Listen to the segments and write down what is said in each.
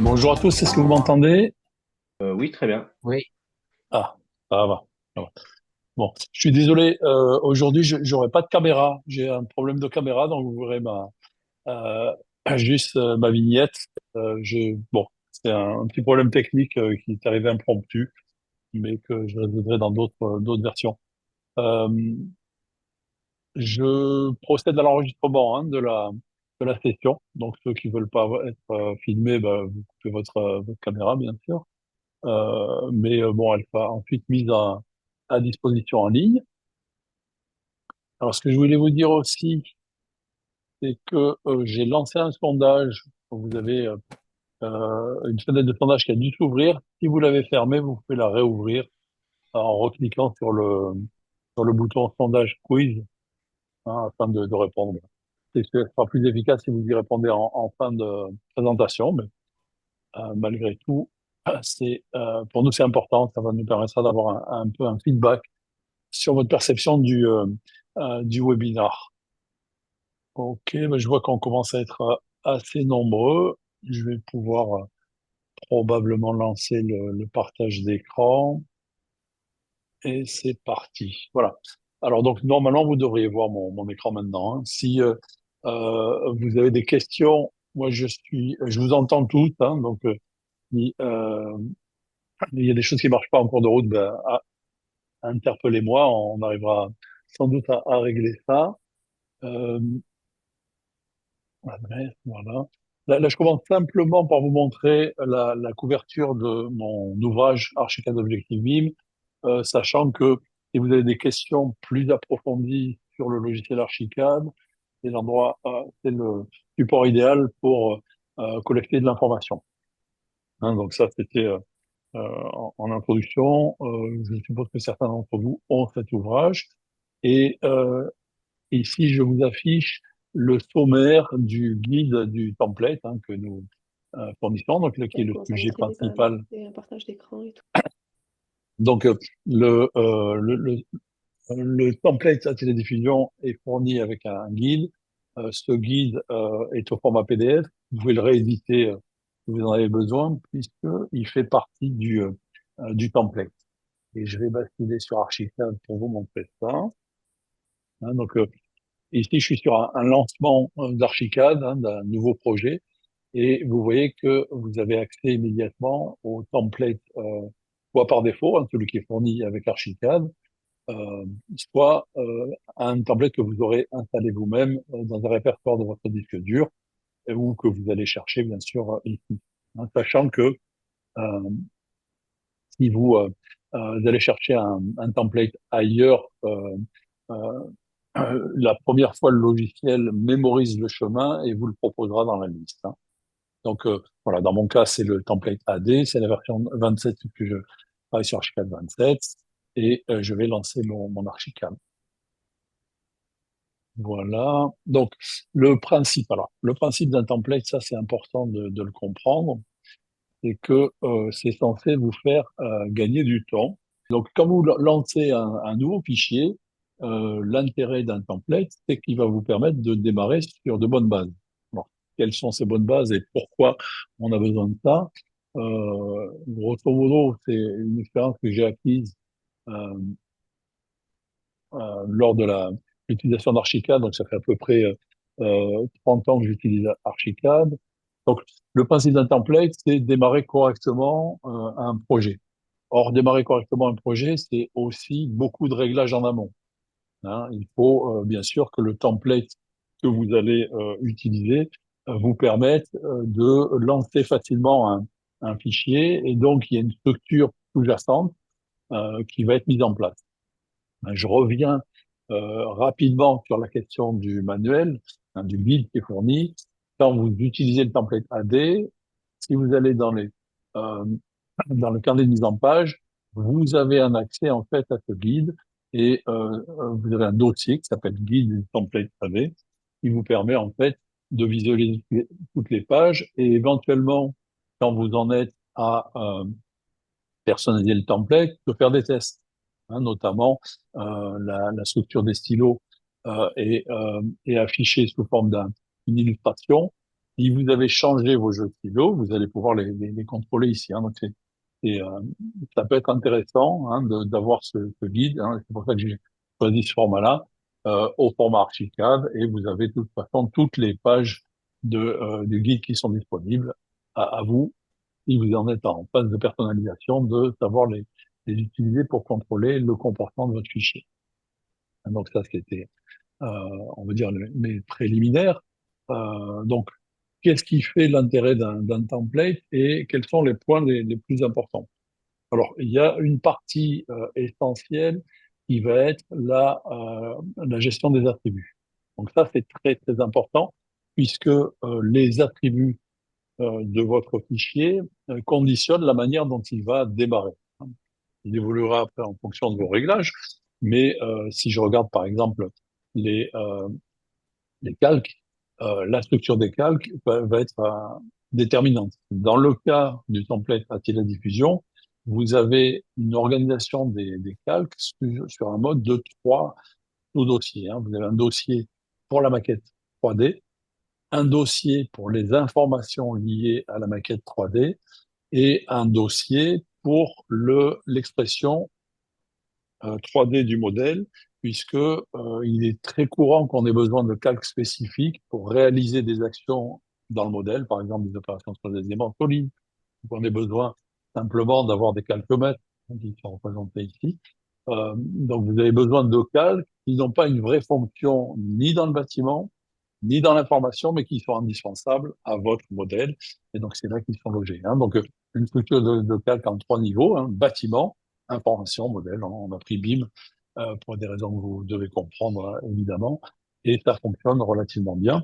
Bonjour à tous, est-ce que vous m'entendez? Oui, très bien. Oui, Ah, ça va. Ça va. Bon, je suis désolé, aujourd'hui, j'aurai pas de caméra. J'ai un problème de caméra, donc vous verrez euh, juste ma vignette. Bon, c'est un petit problème technique qui est arrivé impromptu, mais que je résoudrai dans d'autres versions. Euh, je procède à l'enregistrement de la session. Donc, ceux qui veulent pas être filmés, bah, vous coupez votre caméra, bien sûr. Mais bon, elle sera ensuite mise à disposition en ligne. Alors, ce que je voulais vous dire aussi, c'est que j'ai lancé un sondage. Vous avez une fenêtre de sondage qui a dû s'ouvrir. Si vous l'avez fermée, vous pouvez la réouvrir en recliquant sur le bouton sondage quiz, hein, afin de répondre. Ce sera plus efficace si vous y répondez en fin de présentation, mais malgré tout, pour nous c'est important. Ça va nous permettre d'avoir un peu un feedback sur votre perception du webinar. Ok, ben je vois qu'on commence à être assez nombreux. Je vais pouvoir probablement lancer le partage d'écran et c'est parti. Voilà. Alors donc normalement vous devriez voir mon écran maintenant, hein. Si vous avez des questions, moi je vous entends toutes, hein, donc si il y a des choses qui marchent pas en cours de route, ben, interpellez-moi, on arrivera sans doute à régler ça. Euh, Adresse, voilà. Là, je commence simplement par vous montrer la couverture de mon ouvrage Archicad Objective BIM, sachant que si vous avez des questions plus approfondies sur le logiciel Archicad, c'est le support idéal pour collecter de l'information. Hein, donc ça, c'était en introduction. Je suppose que certains d'entre vous ont cet ouvrage. Et ici, je vous affiche le sommaire du guide du template, hein, que nous fournissons, donc là, qui est le on commence à sujet montrer principal. un partage d'écran et tout. Donc le, euh, le, le, le template Atelier Diffusion est fourni avec un guide. Ce guide est au format PDF. Vous pouvez le rééditer si vous en avez besoin, puisqu'il fait partie du template. Et je vais basculer sur Archicad pour vous montrer ça. Hein, donc ici, je suis sur un lancement d'Archicad, hein, d'un nouveau projet. Et vous voyez que vous avez accès immédiatement au template, soit par défaut, hein, celui qui est fourni avec Archicad, soit à un template que vous aurez installé vous-même dans un répertoire de votre disque dur, ou que vous allez chercher, bien sûr, ici. Hein, sachant que euh, si vous allez chercher un template ailleurs, la première fois, le logiciel mémorise le chemin et vous le proposera dans la liste, hein. Donc voilà, dans mon cas, c'est le template AD, c'est la version 27 que je travaille sur Archicad 27 et je vais lancer mon Archicad. Voilà. Donc le principe d'un template, ça c'est important de le comprendre, c'est que c'est censé vous faire gagner du temps. Donc quand vous lancez un nouveau fichier, l'intérêt d'un template, c'est qu'il va vous permettre de démarrer sur de bonnes bases. Alors, quelles sont ces bonnes bases et pourquoi on a besoin de ça? Grosso modo, c'est une expérience que j'ai acquise euh, lors de l'utilisation d'Archicad. Donc ça fait à peu près 30 ans que j'utilise Archicad. Donc le principe d'un template, c'est démarrer correctement un projet. Or, démarrer correctement un projet, c'est aussi beaucoup de réglages en amont, hein. Il faut bien sûr que le template que vous allez utiliser vous permette de lancer facilement un fichier et donc il y a une structure sous-jacente qui va être mise en place. Je reviens rapidement sur la question du manuel, hein, du guide qui est fourni. Quand vous utilisez le template AD, si vous allez euh, dans le carnet de mise en page, vous avez un accès en fait à ce guide et vous avez un dossier qui s'appelle guide du template AD qui vous permet en fait de visualiser toutes les pages et éventuellement, quand vous en êtes à personnaliser le template, de faire des tests, hein, notamment la structure des stylos est affichée sous forme d'une illustration. Si vous avez changé vos jeux de stylos, vous allez pouvoir les contrôler ici. Hein, donc c'est, euh, ça peut être intéressant hein, d'avoir ce guide. Hein, c'est pour ça que j'ai choisi ce format-là au format archicad et vous avez de toute façon toutes les pages du guide qui sont disponibles à vous si vous en êtes en phase de personnalisation, de savoir les utiliser pour contrôler le comportement de votre fichier. Donc ça, c'était, on va dire, mes préliminaires. Donc, qu'est-ce qui fait l'intérêt d'un template et quels sont les points les plus importants? Alors, il y a une partie essentielle qui va être la gestion des attributs. Donc ça, c'est très, très important puisque les attributs de votre fichier conditionne la manière dont il va démarrer. Il évoluera après en fonction de vos réglages, mais si je regarde par exemple les, euh, les calques, la structure des calques va être déterminante. Dans le cas du template Attila Diffusion, vous avez une organisation des calques sur un mode de trois sous-dossiers. Hein. Vous avez un dossier pour la maquette 3D, un dossier pour les informations liées à la maquette 3D et un dossier pour l'expression 3D du modèle, puisque il est très courant qu'on ait besoin de calques spécifiques pour réaliser des actions dans le modèle, par exemple des opérations sur des éléments solides, qu'on ait besoin simplement d'avoir des calcomètres qui sont représentés ici. Donc vous avez besoin de calques qui n'ont pas une vraie fonction ni dans le bâtiment, ni dans l'information, mais qui sont indispensables à votre modèle. Et donc, c'est là qu'ils sont logés. Hein. Donc, une structure de calque en trois niveaux, hein, bâtiment, information, modèle. On a pris BIM pour des raisons que vous devez comprendre, hein, évidemment. Et ça fonctionne relativement bien,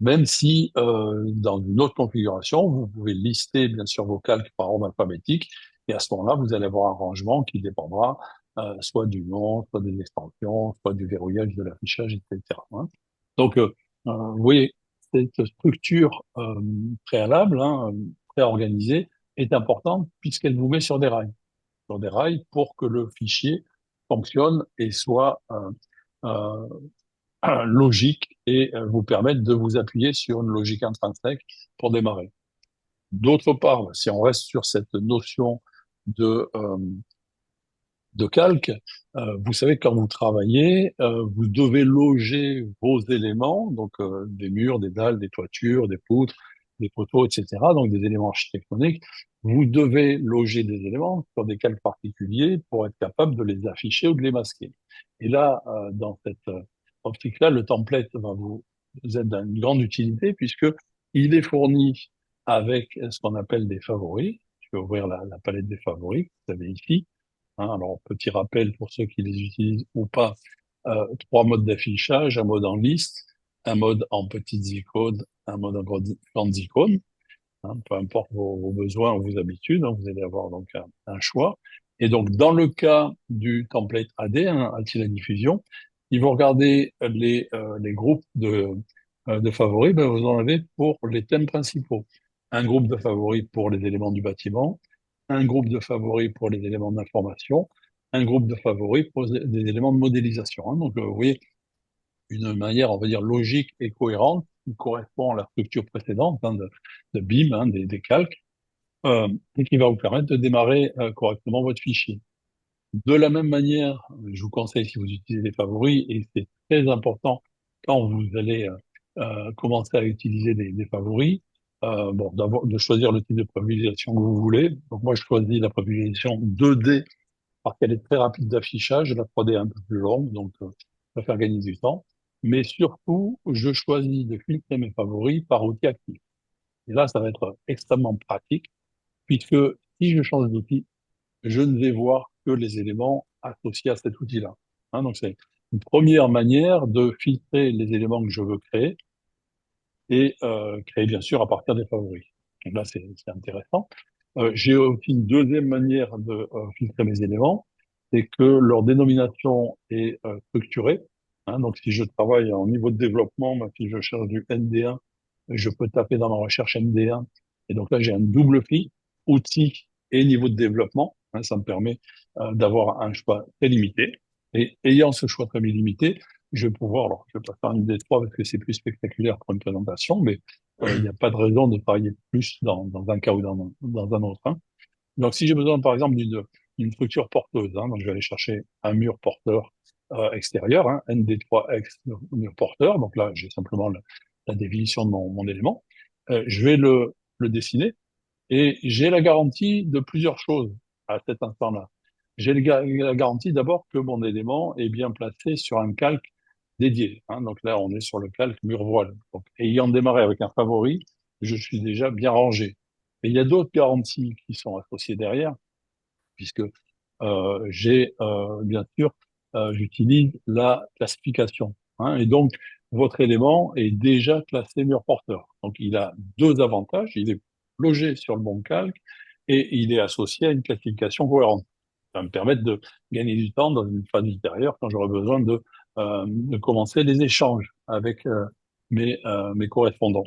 même si dans une autre configuration, vous pouvez lister, bien sûr, vos calques par ordre alphabétique. Et à ce moment-là, vous allez avoir un rangement qui dépendra soit du nom, soit des extensions, soit du verrouillage de l'affichage, etc. Hein. Donc, vous voyez, cette structure préalable, hein, préorganisée, est importante puisqu'elle vous met sur des rails pour que le fichier fonctionne et soit euh, logique et vous permette de vous appuyer sur une logique intrinsèque pour démarrer. D'autre part, si on reste sur cette notion de, euh, de calque, vous savez, quand vous travaillez, vous devez loger vos éléments, donc des murs, des dalles, des toitures, des poutres, des poteaux, etc., donc des éléments architectoniques. Vous devez loger des éléments sur des calques particuliers pour être capable de les afficher ou de les masquer. Et là, dans cette optique-là, le template va vous être d'une grande utilité puisque il est fourni avec ce qu'on appelle des favoris. Je vais ouvrir la palette des favoris que vous avez ici. Hein, alors, petit rappel pour ceux qui les utilisent ou pas, trois modes d'affichage, un mode en liste, un mode en petites icônes, un mode en grandes icônes. Hein, peu importe vos besoins ou vos habitudes, hein, vous allez avoir donc un choix. Et donc, dans le cas du template AD, hein, Attila Diffusion, si vous regardez les groupes de favoris, ben, vous en avez pour les thèmes principaux. Un groupe de favoris pour les éléments du bâtiment, un groupe de favoris pour les éléments d'information, un groupe de favoris pour des éléments de modélisation. Hein. Donc, vous voyez, une manière, on va dire, logique et cohérente qui correspond à la structure précédente hein, de BIM, hein, des calques, et qui va vous permettre de démarrer correctement votre fichier. De la même manière, je vous conseille, si vous utilisez les favoris, et c'est très important quand vous allez commencer à utiliser des favoris, bon, d'abord de choisir le type de privilégiation que vous voulez. Donc moi, je choisis la privilégiation 2D parce qu'elle est très rapide d'affichage, la 3D est un peu plus longue, donc ça va faire gagner du temps. Mais surtout, je choisis de filtrer mes favoris par outil actif. Et là, ça va être extrêmement pratique, puisque si je change d'outil, je ne vais voir que les éléments associés à cet outil-là. Hein, donc c'est une première manière de filtrer les éléments que je veux créer et créer bien sûr à partir des favoris. Donc là, c'est intéressant. J'ai aussi une deuxième manière de filtrer mes éléments, c'est que leur dénomination est structurée. hein. Donc, si je travaille en niveau de développement, bah, si je cherche du ND1, je peux taper dans ma recherche ND1. Et donc là, j'ai un double clic, outils et niveau de développement, hein. Ça me permet d'avoir un choix très limité. Et ayant ce choix très limité, je vais pouvoir, alors je vais pas faire une D3 parce que c'est plus spectaculaire pour une présentation, mais il n'y a pas de raison de travailler plus dans un cas ou dans un autre, hein. Donc, si j'ai besoin, par exemple, d'une structure porteuse, hein, donc je vais aller chercher un mur porteur extérieur, hein, ND3X mur porteur. Donc là, j'ai simplement la définition de mon élément. Je vais le dessiner et j'ai la garantie de plusieurs choses à cet instant-là. J'ai la garantie d'abord que mon élément est bien placé sur un calque dédié, hein. Donc là, on est sur le calque mur voile. Donc, ayant démarré avec un favori, je suis déjà bien rangé. Et il y a d'autres garanties qui sont associées derrière, puisque bien sûr, j'utilise la classification, hein. Et donc, votre élément est déjà classé mur porteur. Donc, il a deux avantages. Il est logé sur le bon calque et il est associé à une classification cohérente. Ça va me permettre de gagner du temps dans une phase ultérieure quand j'aurai besoin de commencer les échanges avec mes correspondants.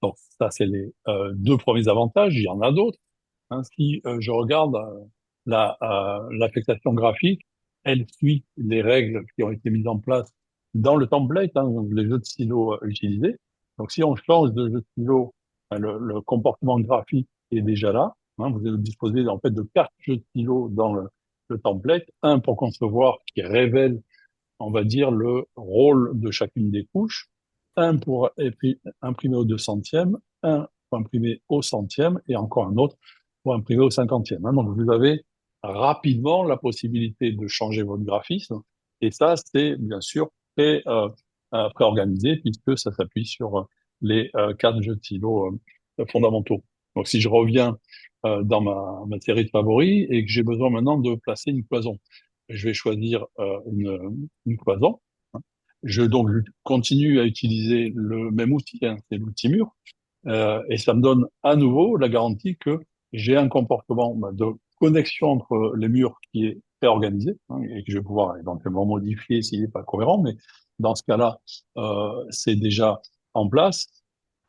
Donc, ça, c'est les deux premiers avantages. Il y en a d'autres. Hein, si je regarde l'affectation graphique, elle suit les règles qui ont été mises en place dans le template, hein, donc les jeux de stylos utilisés. Donc, si on change de jeu de stylo, hein, le comportement graphique est déjà là, hein. Vous disposez en fait de quatre jeux de stylos dans le template, un pour concevoir qui révèle, on va dire, le rôle de chacune des couches, un pour imprimer au 200e, un pour imprimer au 100e et encore un autre pour imprimer au 50e, hein. Donc, vous avez rapidement la possibilité de changer votre graphisme et ça, c'est bien sûr préorganisé puisque ça s'appuie sur les quatre jeux de stylo fondamentaux. Donc, si je reviens dans ma série de favoris et que j'ai besoin maintenant de placer une cloison, je vais choisir une cloison, hein. Je continue à utiliser le même outil, hein, c'est l'outil mur, et ça me donne à nouveau la garantie que j'ai un comportement de connexion entre les murs qui est préorganisé, hein, et que je vais pouvoir éventuellement modifier s'il n'est pas cohérent, mais dans ce cas-là, c'est déjà en place.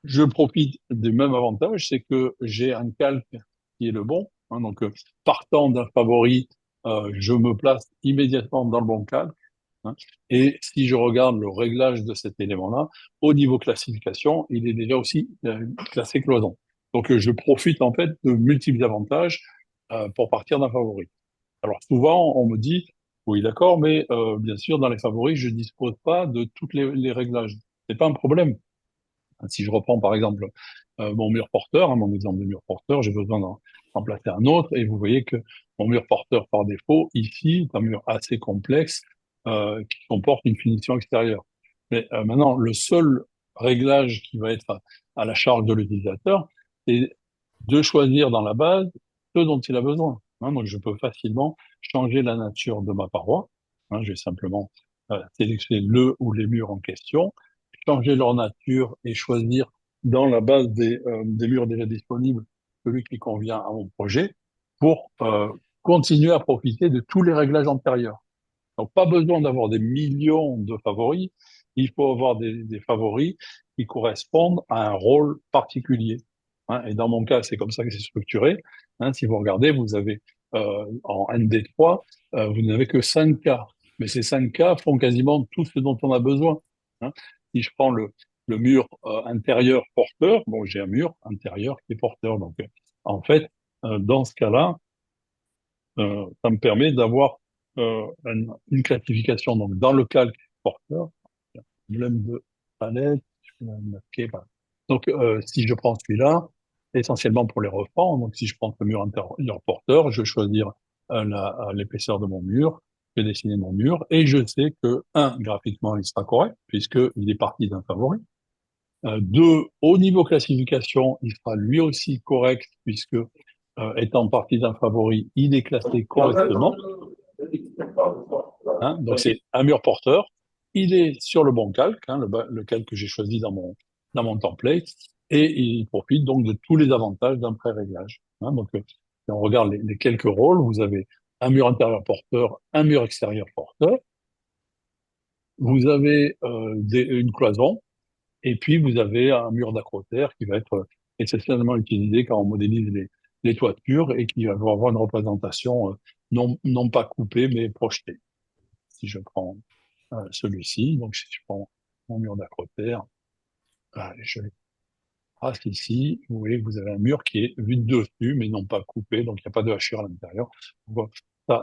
Je profite du même avantage, c'est que j'ai un calque qui est le bon, hein. Donc, partant d'un favori, je me place immédiatement dans le bon calque, hein. Et si je regarde le réglage de cet élément-là, au niveau classification, il est déjà aussi classé cloison. Donc, je profite en fait de multiples avantages pour partir d'un favori. Alors, souvent, on me dit, oui, d'accord, mais bien sûr, dans les favoris, je dispose pas de toutes les réglages. C'est pas un problème. Si je reprends par exemple mon mur porteur, hein, mon exemple de mur porteur, j'ai besoin d'en placer un autre, et vous voyez que mon mur porteur par défaut, ici, est un mur assez complexe qui comporte une finition extérieure. Mais maintenant, le seul réglage qui va être à la charge de l'utilisateur, c'est de choisir dans la base ce dont il a besoin, hein. Donc, je peux facilement changer la nature de ma paroi, hein. Je vais simplement sélectionner le ou les murs en question, changer leur nature et choisir dans la base des murs déjà disponibles celui qui convient à mon projet pour continuer à profiter de tous les réglages antérieurs. Donc, pas besoin d'avoir des millions de favoris, il faut avoir des favoris qui correspondent à un rôle particulier, hein. Et dans mon cas, c'est comme ça que c'est structuré, hein. Si vous regardez, vous avez en ND3, vous n'avez que 5 cas, mais ces 5 cas font quasiment tout ce dont on a besoin, hein. Si je prends le mur intérieur porteur, bon, j'ai un mur intérieur qui est porteur. Donc, en fait, dans ce cas-là, ça me permet d'avoir une classification. Donc, dans le calque porteur, problème de palette, je vais le marquer, voilà. Donc, si je prends celui-là, essentiellement pour les refends, donc si je prends le mur intérieur porteur, je vais choisir l'épaisseur de mon mur, je vais dessiner mon mur, et je sais que, un, graphiquement, il sera correct, puisqu'il est parti d'un favori. Deux, au niveau classification, il sera lui aussi correct, puisque étant parti d'un favori, il est classé correctement, hein. Donc c'est un mur porteur, il est sur le bon calque, hein, le calque que j'ai choisi dans mon template, et il profite donc de tous les avantages d'un pré-réglage, hein. Donc si on regarde les quelques rôles, vous avez un mur intérieur porteur, un mur extérieur porteur, Vous avez une cloison, et puis vous avez un mur d'accrotaire qui va être essentiellement utilisé quand on modélise les toitures et qui va avoir une représentation non pas coupée, mais projetée. Si je prends celui-ci, donc si je prends mon mur d'accrotaire, je le trace ici, vous voyez que vous avez un mur qui est vu de dessus, mais non pas coupé, donc il n'y a pas de hachure à l'intérieur. Donc,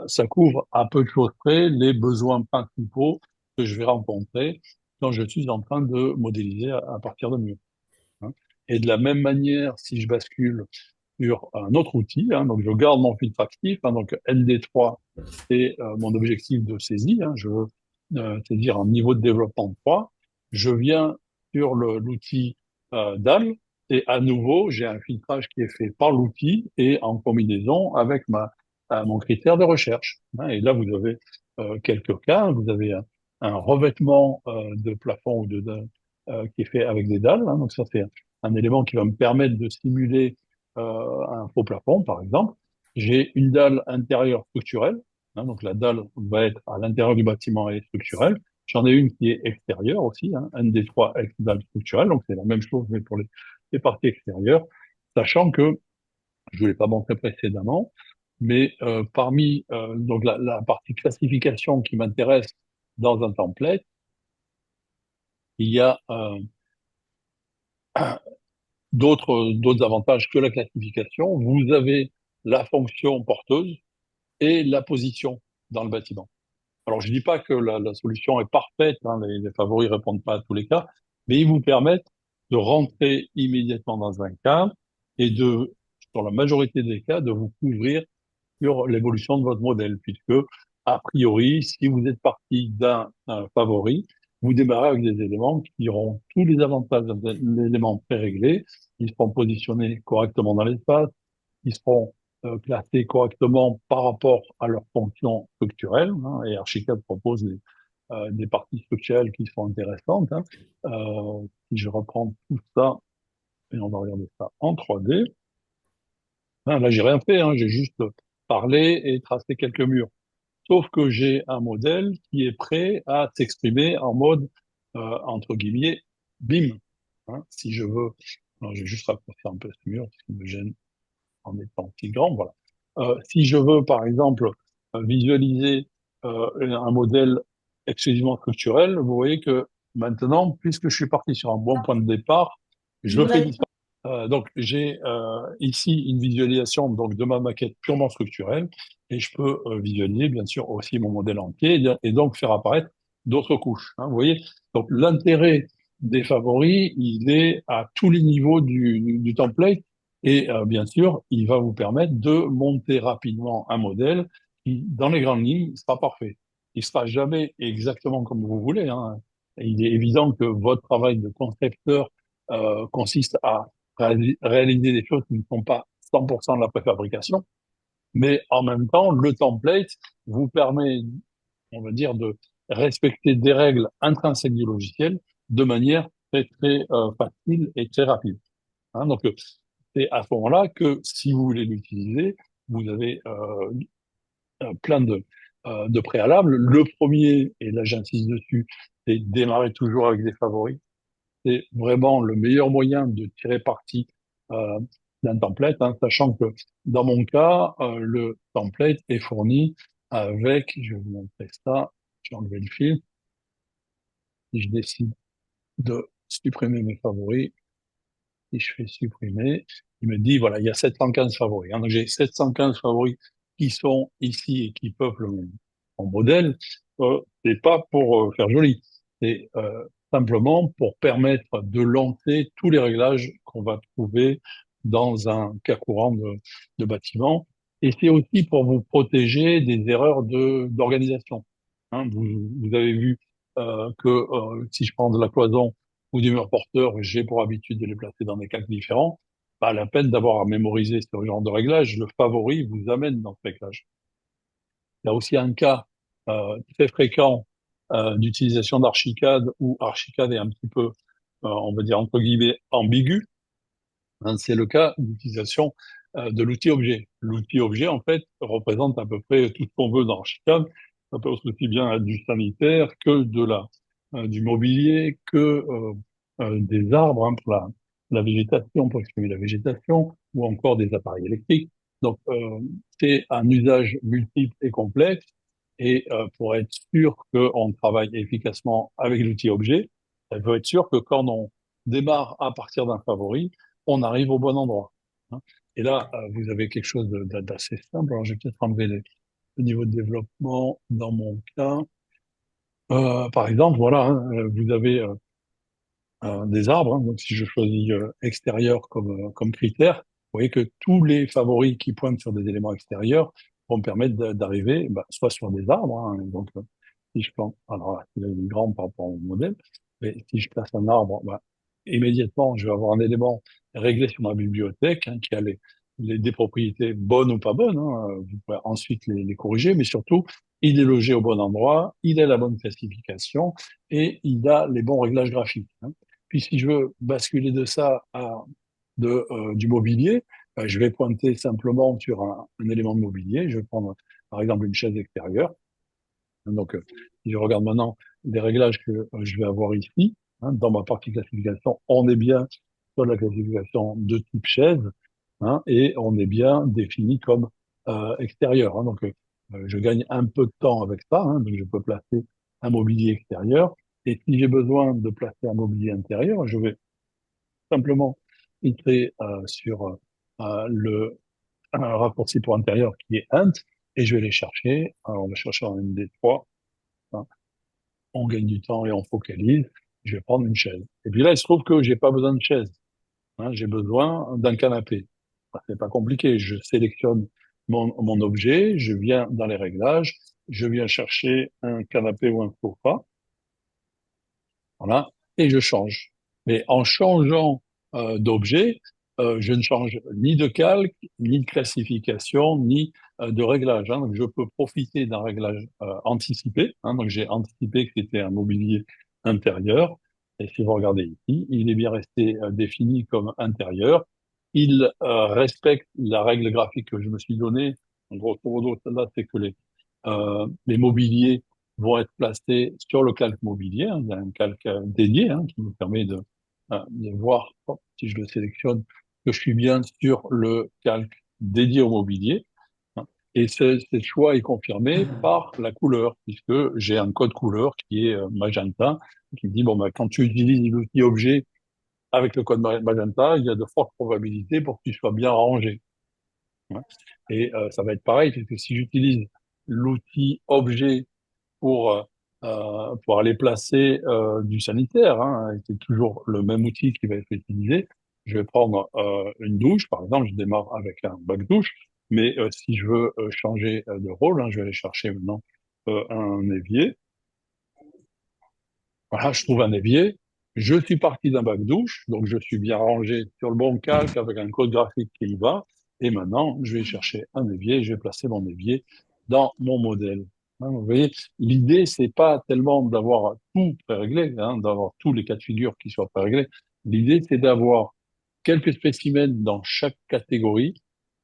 ça couvre à peu de choses près les besoins principaux que je vais rencontrer quand je suis en train de modéliser à partir de murs, hein. Et de la même manière, si je bascule sur un autre outil, hein, donc je garde mon filtre actif, hein, donc ND3, c'est mon objectif de saisie, hein, je veux saisir un niveau de développement 3. Je viens sur l'outil DAL, et à nouveau, j'ai un filtrage qui est fait par l'outil et en combinaison avec mon critère de recherche, hein. Et là, vous avez quelques cas, vous avez un revêtement de plafond qui est fait avec des dalles, hein, donc ça c'est un élément qui va me permettre de simuler un faux plafond, par exemple. J'ai une dalle intérieure structurelle, hein, donc la dalle va être à l'intérieur du bâtiment et structurelle. J'en ai une qui est extérieure aussi, hein, un des trois ex-dalles structurelles, donc c'est la même chose mais pour les parties extérieures, sachant que je ne l'ai pas montré précédemment, mais parmi donc la partie classification qui m'intéresse dans un template, il y a d'autres avantages que la classification. Vous avez la fonction porteuse et la position dans le bâtiment. Alors, je dis pas que la solution est parfaite, hein, les favoris répondent pas à tous les cas, mais ils vous permettent de rentrer immédiatement dans un cadre et sur la majorité des cas, de vous couvrir sur l'évolution de votre modèle, puisque, a priori, si vous êtes parti d'un favori, vous démarrez avec des éléments qui auront tous les avantages d'un élément pré-réglé, ils seront positionnés correctement dans l'espace, ils seront classés correctement par rapport à leur fonction structurelle, hein, et Archicad propose des parties structurelles qui sont intéressantes, hein. Si je reprends tout ça, et on va regarder ça en 3D, hein, là j'ai rien fait, hein, j'ai juste parlé et tracé quelques murs. Sauf que j'ai un modèle qui est prêt à s'exprimer en mode, entre guillemets, BIM, hein, si je veux. Alors, je vais juste raccourcir un peu ce mur, parce qu'il me gêne en étant si grand, voilà. Si je veux, par exemple, visualiser un modèle exclusivement structurel, vous voyez que maintenant, puisque je suis parti sur un bon point de départ, Je je fais voudrais disparaître. Donc, j'ai ici une visualisation donc de ma maquette purement structurelle, et je peux visualiser bien sûr aussi mon modèle entier et donc faire apparaître d'autres couches, hein, vous voyez. Donc, l'intérêt des favoris, il est à tous les niveaux du template, et bien sûr, il va vous permettre de monter rapidement un modèle qui, dans les grandes lignes, sera parfait. Il sera jamais exactement comme vous voulez, hein. Et il est évident que votre travail de concepteur consiste à réaliser des choses qui ne sont pas 100% de la préfabrication, mais en même temps, le template vous permet, on va dire, de respecter des règles intrinsèques du logiciel de manière très, très facile et très rapide, hein. Donc, c'est à ce moment-là que, si vous voulez l'utiliser, vous avez plein de préalables. Le premier, et là j'insiste dessus, c'est démarrer toujours avec des favoris. C'est vraiment le meilleur moyen de tirer parti euh, d'un template, hein, sachant que dans mon cas, le template est fourni avec, je vais vous montrer ça, je vais enlever le fil, si je décide de supprimer mes favoris, si je fais supprimer, il me dit, voilà, il y a 715 favoris, hein. Donc j'ai 715 favoris qui sont ici et qui peuplent mon modèle. C'est pas pour faire joli, c'est simplement pour permettre de lancer tous les réglages qu'on va trouver dans un cas courant de bâtiment. Et c'est aussi pour vous protéger des erreurs d'organisation, hein. Vous avez vu que si je prends de la cloison ou du mur porteur, j'ai pour habitude de les placer dans des calques différents, pas la peine d'avoir à mémoriser ce genre de réglage. Le favori vous amène dans ce réglage. Il y a aussi un cas très fréquent d'utilisation d'Archicad où Archicad est un petit peu, on va dire entre guillemets, ambigu, hein. C'est le cas d'utilisation de l'outil objet. L'outil objet, en fait, représente à peu près tout ce qu'on veut dans Archicad. Ça peut aussi bien être du sanitaire que de du mobilier que des arbres hein, pour la végétation, pour exprimer la végétation, ou encore des appareils électriques. Donc, c'est un usage multiple et complexe. Et pour être sûr qu'on travaille efficacement avec l'outil objet, il faut être sûr que quand on démarre à partir d'un favori, on arrive au bon endroit, hein. Et là, vous avez quelque chose d'assez simple. Alors, je vais peut-être enlever le niveau de développement dans mon cas. Par exemple, voilà, hein, vous avez des arbres, hein. Donc si je choisis extérieur comme critère, vous voyez que tous les favoris qui pointent sur des éléments extérieurs vont me permettre d'arriver bah, soit sur des arbres, hein. Donc si je plante, alors là, il est grand par rapport au modèle, mais si je place un arbre, bah, immédiatement je vais avoir un élément réglé sur ma bibliothèque hein, qui a des propriétés bonnes ou pas bonnes, hein. Vous pouvez ensuite les corriger, mais surtout il est logé au bon endroit, il a la bonne classification et il a les bons réglages graphiques, hein. Puis si je veux basculer de ça à du mobilier, je vais pointer simplement sur un élément de mobilier. Je vais prendre par exemple une chaise extérieure. Donc, si je regarde maintenant les réglages que je vais avoir ici, hein, dans ma partie classification, on est bien sur la classification de type chaise, hein, et on est bien défini comme extérieur, hein. Donc, je gagne un peu de temps avec ça, hein, donc je peux placer un mobilier extérieur. Et si j'ai besoin de placer un mobilier intérieur, je vais simplement filtrer sur le un raccourci pour intérieur qui est int, et je vais les chercher. Alors, on va chercher en MD3, hein. On gagne du temps et on focalise. Je vais prendre une chaise. Et puis là, il se trouve que j'ai pas besoin de chaise, hein. J'ai besoin d'un canapé. Enfin, c'est pas compliqué. Je sélectionne mon objet, je viens dans les réglages, je viens chercher un canapé ou un sofa. Voilà, et je change. Mais en changeant d'objet, je ne change ni de calque, ni de classification, ni de réglage, hein. Donc, je peux profiter d'un réglage anticipé, hein. Donc, j'ai anticipé que c'était un mobilier intérieur. Et si vous regardez ici, il est bien resté défini comme intérieur. Il respecte la règle graphique que je me suis donnée. En grosso modo, celle-là, c'est que les mobiliers vont être placés sur le calque mobilier, hein. Il y a un calque dédié hein, qui nous permet de voir, hop, si je le sélectionne, que je suis bien sur le calque dédié au mobilier, hein. Et ce choix est confirmé par la couleur, puisque j'ai un code couleur qui est magenta, qui me dit, bon, bah, quand tu utilises l'outil objet avec le code magenta, il y a de fortes probabilités pour que tu sois bien rangé, hein. Et ça va être pareil, parce que si j'utilise l'outil objet pour aller placer du sanitaire, hein, et c'est toujours le même outil qui va être utilisé. Je vais prendre une douche, par exemple, je démarre avec un bac douche, mais si je veux changer de rôle, hein, je vais aller chercher maintenant un évier. Voilà, je trouve un évier. Je suis parti d'un bac douche, donc je suis bien rangé sur le bon calque avec un code graphique qui y va. Et maintenant, je vais chercher un évier et je vais placer mon évier dans mon modèle, hein. Vous voyez, l'idée, c'est pas tellement d'avoir tout préréglé, hein, d'avoir tous les cas de figure qui soient préréglés. L'idée, c'est d'avoir quelques spécimens dans chaque catégorie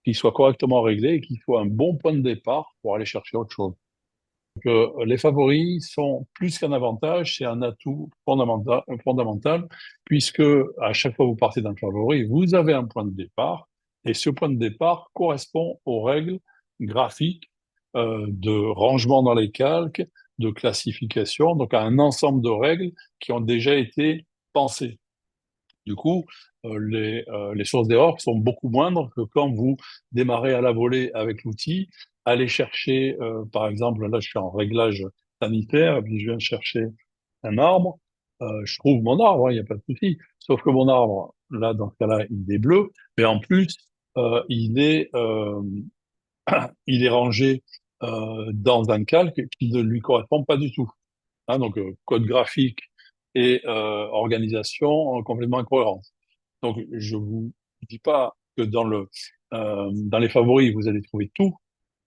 qui soient correctement réglés et qui soient un bon point de départ pour aller chercher autre chose. Les favoris sont plus qu'un avantage, c'est un atout fondamental, puisque à chaque fois que vous partez d'un favori, vous avez un point de départ, et ce point de départ correspond aux règles graphiques de rangement dans les calques, de classification, donc à un ensemble de règles qui ont déjà été pensées. Du coup, les sources d'erreur sont beaucoup moindres que quand vous démarrez à la volée avec l'outil. Allez chercher, par exemple, là je suis en réglage sanitaire, et puis je viens chercher un arbre. Je trouve mon arbre, il n'y a pas de souci. Sauf que mon arbre, là, dans ce cas-là, il est bleu, mais en plus, il est rangé dans un calque qui ne lui correspond pas du tout, hein. Donc, code graphique et organisation complètement incohérents. Donc, je vous dis pas que dans les favoris, vous allez trouver tout,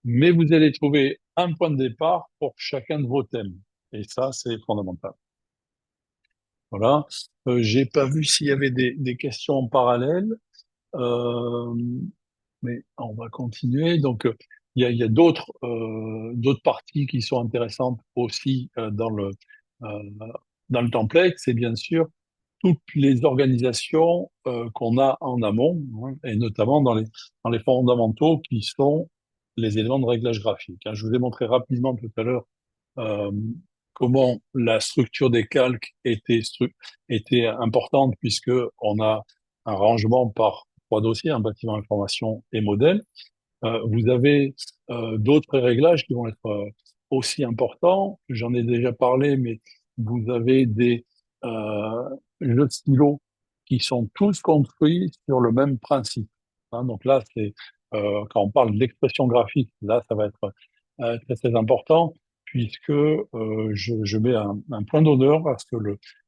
mais vous allez trouver un point de départ pour chacun de vos thèmes. Et ça, c'est fondamental. Voilà. J'ai pas vu s'il y avait des questions en parallèle, euh, mais on va continuer. Donc, il y a d'autres parties qui sont intéressantes aussi dans euh, dans le template, c'est bien sûr toutes les organisations qu'on a en amont, hein, et notamment dans les fondamentaux qui sont les éléments de réglage graphique, hein. Je vous ai montré rapidement tout à l'heure euh, comment la structure des calques était importante puisque on a un rangement par trois dossiers, un bâtiment information et modèle. Vous avez d'autres réglages qui vont être aussi importants. J'en ai déjà parlé, mais vous avez des jeux de stylos qui sont tous construits sur le même principe, hein. Donc là, c'est quand on parle d'expression graphique, là, ça va être très très important puisque je mets un point d'honneur à ce que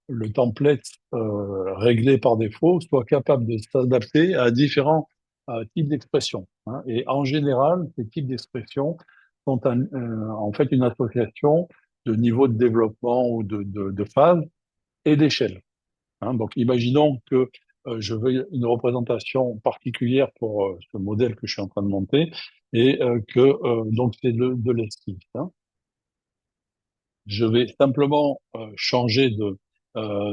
le template réglé par défaut soit capable de s'adapter à différents types d'expressions, hein. Et en général, ces types d'expressions sont en fait une association de niveau de développement ou de phase et d'échelle, hein. Donc, imaginons que je veux une représentation particulière pour ce modèle que je suis en train de monter et que donc c'est de l'esquisse, hein. Je vais simplement changer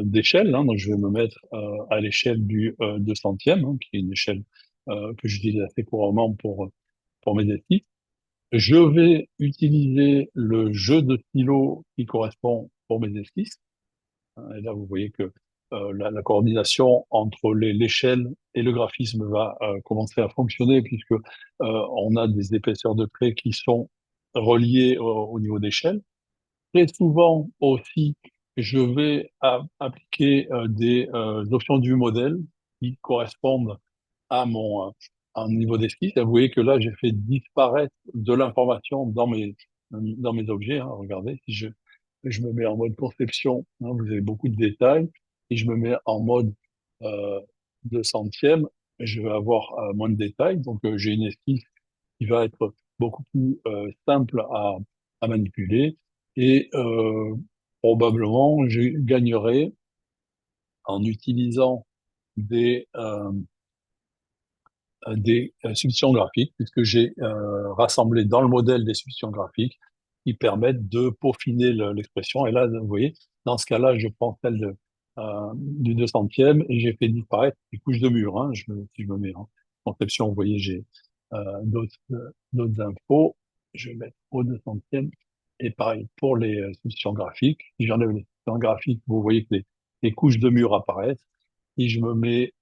d'échelle, hein. Donc, je vais me mettre à l'échelle du 200e, hein, qui est une échelle que j'utilise assez couramment pour mes esquisses. Je vais utiliser le jeu de stylo qui correspond pour mes esquisses, hein. Et là, vous voyez que la coordination entre l'échelle et le graphisme va commencer à fonctionner puisque on a des épaisseurs de traits qui sont reliées au niveau d'échelle. Très souvent aussi, je vais appliquer des options du modèle qui correspondent à à mon niveau d'esquisse. Et vous voyez que là, j'ai fait disparaître de l'information dans mes objets, hein. Regardez, si je me mets en mode conception, hein, vous avez beaucoup de détails. Si je me mets en mode euh, de centième, je vais avoir moins de détails. Donc, j'ai une esquisse qui va être beaucoup plus simple à manipuler et probablement je gagnerai en utilisant des substitutions graphiques puisque j'ai rassemblé dans le modèle des substitutions graphiques qui permettent de peaufiner l'expression. Et là, vous voyez, dans ce cas-là, je prends celle du 200e et j'ai fait disparaître les couches de mur, hein. Si je me mets en conception, vous voyez, j'ai d'autres infos. Je vais mettre au 200e. Et pareil pour les substitutions graphiques. Si j'enlève les substitutions graphiques, vous voyez que les couches de mur apparaissent. Si je me mets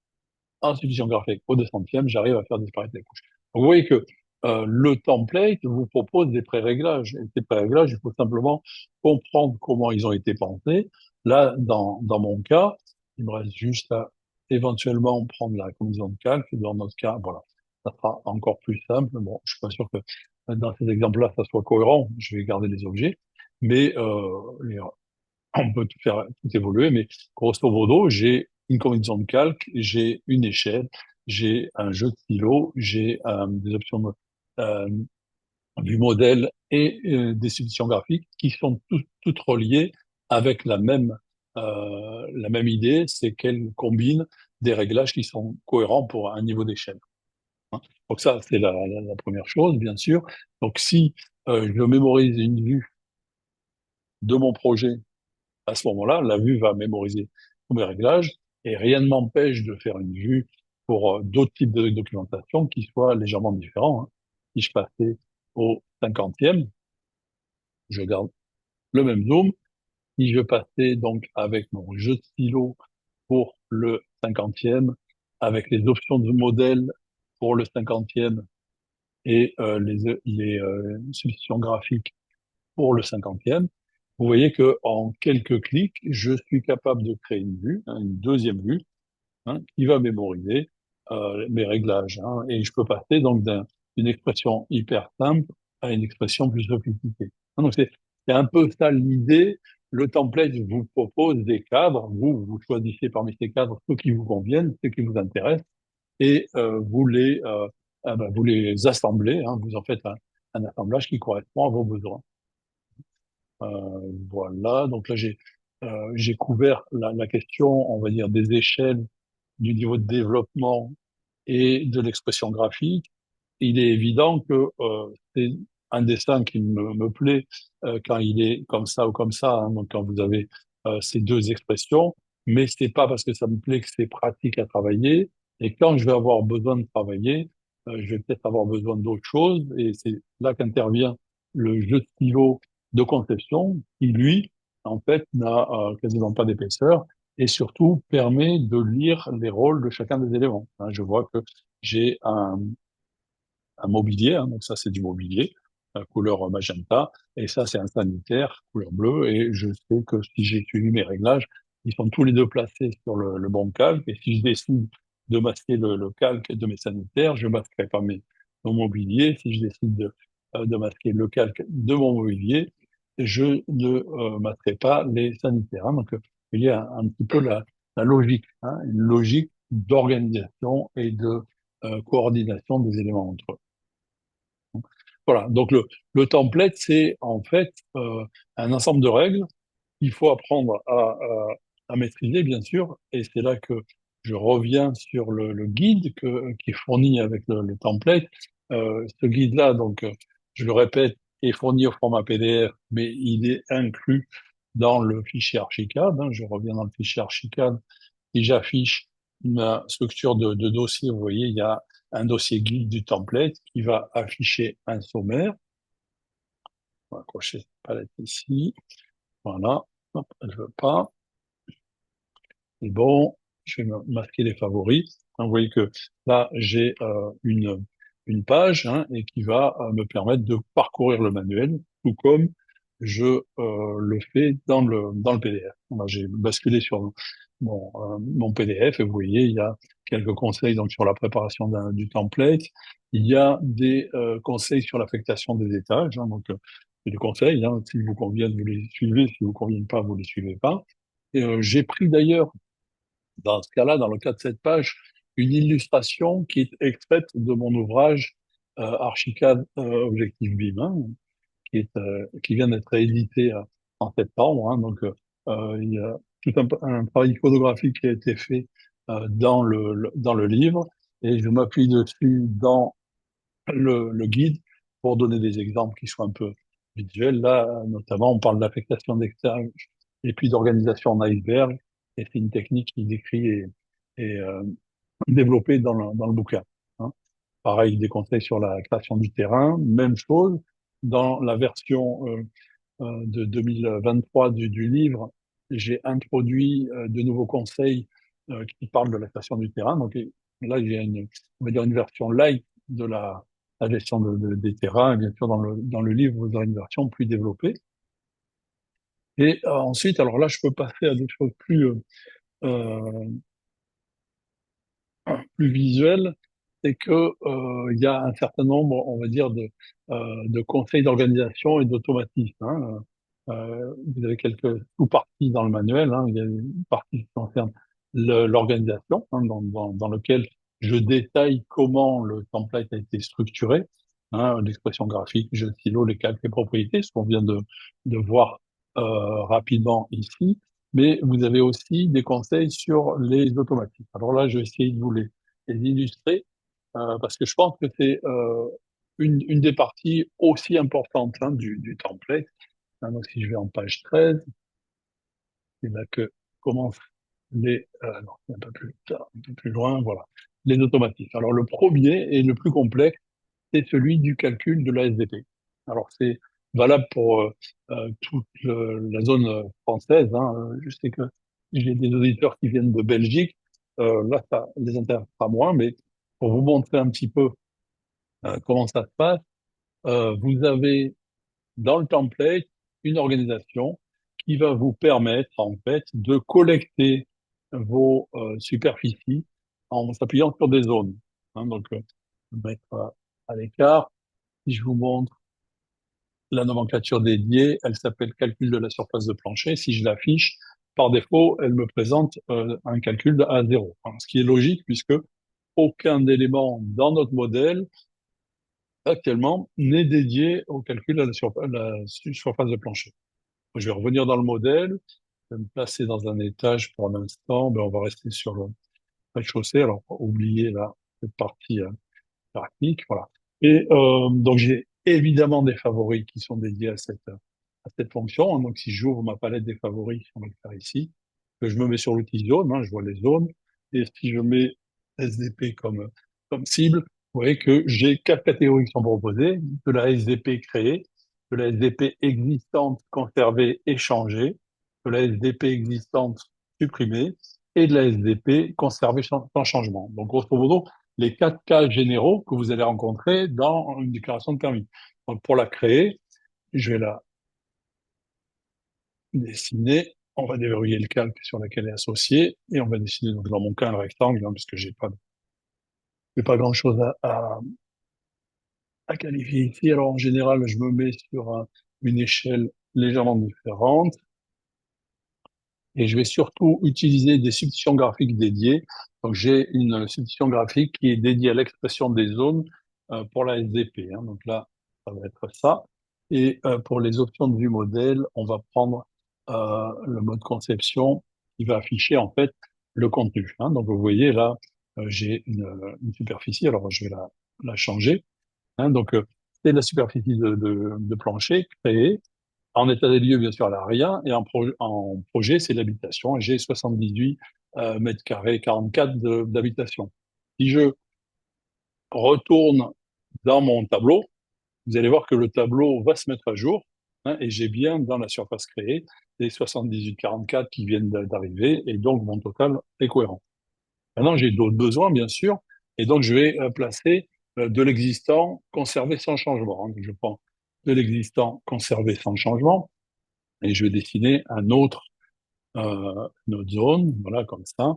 en substitution graphique au 200e, j'arrive à faire disparaître les couches. Donc, vous voyez que le template vous propose des pré-réglages. Et ces pré-réglages, il faut simplement comprendre comment ils ont été pensés. Là, dans mon cas, il me reste juste à éventuellement prendre la combinaison de calque. Dans notre cas, voilà, ça sera encore plus simple. Bon, je suis pas sûr que dans ces exemples-là, ça soit cohérent. Je vais garder les objets, mais on peut tout faire, tout évoluer, mais grosso modo, j'ai une combinaison de calque, j'ai une échelle, j'ai un jeu de stylo, j'ai des options euh, du modèle et des substitutions graphiques qui sont toutes reliées avec la même idée, c'est qu'elles combinent des réglages qui sont cohérents pour un niveau d'échelle, hein. Donc ça, c'est la première chose, bien sûr. Donc si je mémorise une vue de mon projet à ce moment-là, la vue va mémoriser tous mes réglages et rien ne m'empêche de faire une vue pour d'autres types de documentation qui soient légèrement différents, hein. Si je passais au 50e, je garde le même zoom. Si je passais donc avec mon jeu de stylo pour le 50e, avec les options de modèle pour le 50e et les solutions graphiques pour le 50e, vous voyez que en quelques clics, je suis capable de créer une vue, hein, une deuxième vue, hein, qui va mémoriser mes réglages, hein. Et je peux passer donc d'une expression hyper simple à une expression plus sophistiquée, hein. Donc c'est un peu ça l'idée. Le template vous propose des cadres, vous choisissez parmi ces cadres ceux qui vous conviennent, ceux qui vous intéressent, et vous les assemblez, hein, vous en faites un assemblage qui correspond à vos besoins. Voilà, donc là j'ai couvert la question, on va dire, des échelles du niveau de développement et de l'expression graphique. Il est évident que c'est un dessin qui me plaît quand il est comme ça ou comme ça, hein. Donc quand vous avez ces deux expressions, mais c'est pas parce que ça me plaît que c'est pratique à travailler. Et quand je vais avoir besoin de travailler, je vais peut-être avoir besoin d'autre chose, et c'est là qu'intervient le jeu de stylo de conception, qui lui, en fait, n'a quasiment pas d'épaisseur, et surtout permet de lire les rôles de chacun des éléments. Hein, je vois que j'ai un mobilier, hein, donc ça c'est du mobilier, couleur magenta, et ça c'est un sanitaire, couleur bleue, et je sais que si j'ai suivi mes réglages, ils sont tous les deux placés sur le bon calque, et si je décide de masquer le calque de mes sanitaires, je masquerai pas mon mobilier. Si je décide de masquer le calque de mon mobilier, je ne masquerai pas les sanitaires. Hein. Donc il y a un petit peu la logique, hein, une logique d'organisation et de coordination des éléments entre eux. Voilà, donc le template, c'est en fait un ensemble de règles qu'il faut apprendre à maîtriser, bien sûr, et c'est là que je reviens sur le guide qui est fourni avec le template. Ce guide-là, donc, je le répète, est fourni au format PDF, mais il est inclus dans le fichier Archicad. Hein. Je reviens dans le fichier Archicad et j'affiche ma structure de dossier. Vous voyez, il y a un dossier guide du template qui va afficher un sommaire. On va accrocher cette palette ici. Voilà. Hop, elle veut pas. C'est bon. Je vais masquer les favoris. Hein, vous voyez que là, j'ai une page, hein, et qui va me permettre de parcourir le manuel, tout comme je le fais dans le PDF. Voilà, j'ai basculé sur mon PDF et vous voyez, il y a quelques conseils donc sur la préparation du template. Il y a des conseils sur l'affectation des étages. Hein, donc, c'est des conseils. Hein, si vous conviennent, vous les suivez. Si vous conviennent pas, vous les suivez pas. Et, j'ai pris d'ailleurs dans ce cas-là, dans le cas de cette page, une illustration qui est extraite de mon ouvrage Archicad Objectif BIM, hein, qui vient d'être édité en septembre. Hein, donc, il y a tout un travail iconographique qui a été fait dans le livre, et je m'appuie dessus dans le guide pour donner des exemples qui soient un peu visuels. Là, notamment, on parle d'affectation d'extérieur et puis d'organisation en iceberg, et c'est une technique qui décrit et développée dans le bouquin. Hein. Pareil, des conseils sur la création du terrain, même chose. Dans la version de 2023 du livre, j'ai introduit de nouveaux conseils qui parlent de la création du terrain. Donc là, il y a on va dire une version light de la gestion des terrains. Et bien sûr, dans le livre, vous aurez une version plus développée. Et ensuite, alors là, je peux passer à des choses euh, plus visuelles. C'est que il y a un certain nombre, on va dire, de conseils d'organisation et d'automatisme. Hein. Vous avez quelques sous-parties dans le manuel. Hein. Il y a une partie qui concerne l'organisation, hein, dans lequel je détaille comment le template a été structuré, hein, l'expression graphique, jeu de stylo, les calques, les propriétés, ce qu'on vient de voir rapidement ici. Mais vous avez aussi des conseils sur les automatismes. Alors là, je vais essayer de vous les illustrer parce que je pense que c'est une des parties aussi importantes, hein, du template. Hein, donc, si je vais en page 13, c'est là que commencent non, un peu plus tard, un peu plus loin, voilà, les automatismes. Alors, le premier et le plus complexe, c'est celui du calcul de la SVP. Alors, c'est valable pour toute la zone française. Hein. Je sais que j'ai des auditeurs qui viennent de Belgique. Là, ça les intéresse pas moins, mais pour vous montrer un petit peu comment ça se passe, vous avez dans le template une organisation qui va vous permettre en fait de collecter vos superficies en s'appuyant sur des zones. Hein, donc, mettre à l'écart. Si je vous montre la nomenclature dédiée, elle s'appelle calcul de la surface de plancher. Si je l'affiche, par défaut, elle me présente un calcul à zéro. Hein, ce qui est logique puisque aucun élément dans notre modèle actuellement n'est dédié au calcul de surface de plancher. Je vais revenir dans le modèle, je vais me placer dans un étage pour un instant. Ben, on va rester sur le rez-de-chaussée. Alors, oublier là, cette partie technique, voilà. Et donc, j'ai évidemment des favoris qui sont dédiés à cette fonction. Donc, si j'ouvre ma palette des favoris, on va le faire ici, que je me mets sur l'outil zone, je vois les zones, et si je mets SDP comme cible, vous voyez que j'ai quatre catégories qui sont proposées, de la SDP créée, de la SDP existante, conservée, échangée, de la SDP existante, supprimée, et de la SDP conservée sans changement. Donc, grosso modo, les quatre cas généraux que vous allez rencontrer dans une déclaration de permis. Donc, pour la créer, je vais la dessiner. On va déverrouiller le calque sur lequel elle est associée et on va dessiner, donc dans mon cas, un rectangle, puisque j'ai pas grand-chose à qualifier ici. Alors, en général, je me mets sur une échelle légèrement différente. Et je vais surtout utiliser des substitutions graphiques dédiées. Donc, j'ai une substitution graphique qui est dédiée à l'expression des zones pour la SDP. Donc là, ça va être ça. Et pour les options de vue modèle, on va prendre le mode conception qui va afficher en fait le contenu. Donc, vous voyez là, j'ai une superficie. Alors, je vais la changer. Donc, c'est la superficie de plancher créée. En état des lieux, bien sûr, elle n'a rien. Et en projet, c'est l'habitation. J'ai 78 mètres carrés, 44 d'habitation. Si je retourne dans mon tableau, vous allez voir que le tableau va se mettre à jour. Et j'ai bien dans la surface créée les 78-44 qui viennent d'arriver. Et donc, mon total est cohérent. Maintenant, j'ai d'autres besoins, bien sûr. Et donc, je vais placer de l'existant conservé sans changement. Donc, je prends de l'existant conservé sans changement et je vais dessiner une autre zone, voilà, comme ça,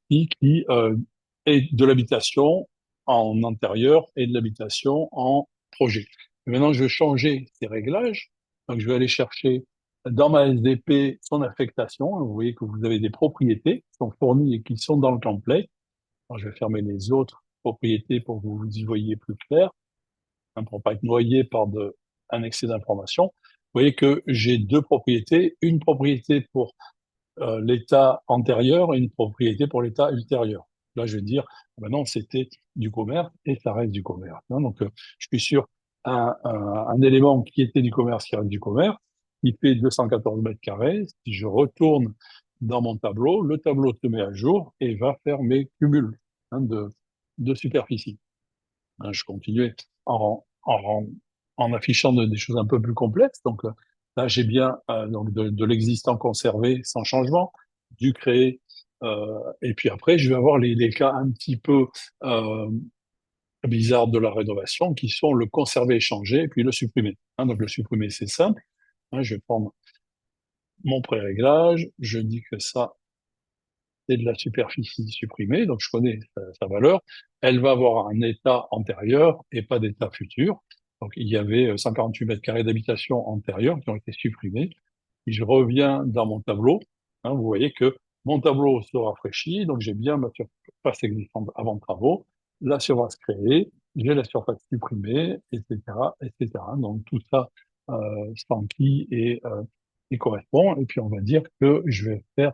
qui est de l'habitation en intérieur et de l'habitation en projet. Et maintenant, je vais changer ces réglages. Donc, je vais aller chercher dans ma SDP son affectation. Vous voyez que vous avez des propriétés qui sont fournies et qui sont dans le template. Alors, je vais fermer les autres propriétés pour que vous y voyez plus clair, pour pas être noyé par un excès d'information. Vous voyez que j'ai deux propriétés, une propriété pour l'état antérieur et une propriété pour l'état ultérieur. Là, je vais dire, maintenant, c'était du commerce et ça reste du commerce. Donc, je suis sur un élément qui était du commerce qui reste du commerce, qui fait 214 mètres carrés. Si je retourne dans mon tableau, le tableau se met à jour et va faire mes cumuls de superficie. Je continuais en, en, en affichant des choses un peu plus complexes. Donc là, j'ai bien donc de l'existant conservé sans changement, du créé. Et puis après, je vais avoir les cas un petit peu euh, bizarres de la rénovation qui sont le conservé, échangé et puis le supprimer. Donc le supprimer, c'est simple. Je vais prendre mon pré-réglage. Je dis que ça, c'est de la superficie supprimée, donc je connais sa valeur. Elle va avoir un état antérieur et pas d'état futur. Donc il y avait 148 mètres carrés d'habitation antérieure qui ont été supprimés. Et je reviens dans mon tableau. Vous voyez que mon tableau se rafraîchit, donc j'ai bien ma surface existante avant travaux, la surface créée, j'ai la surface supprimée, etc., etc. Donc tout ça s'enquille et correspond. Et puis on va dire que je vais faire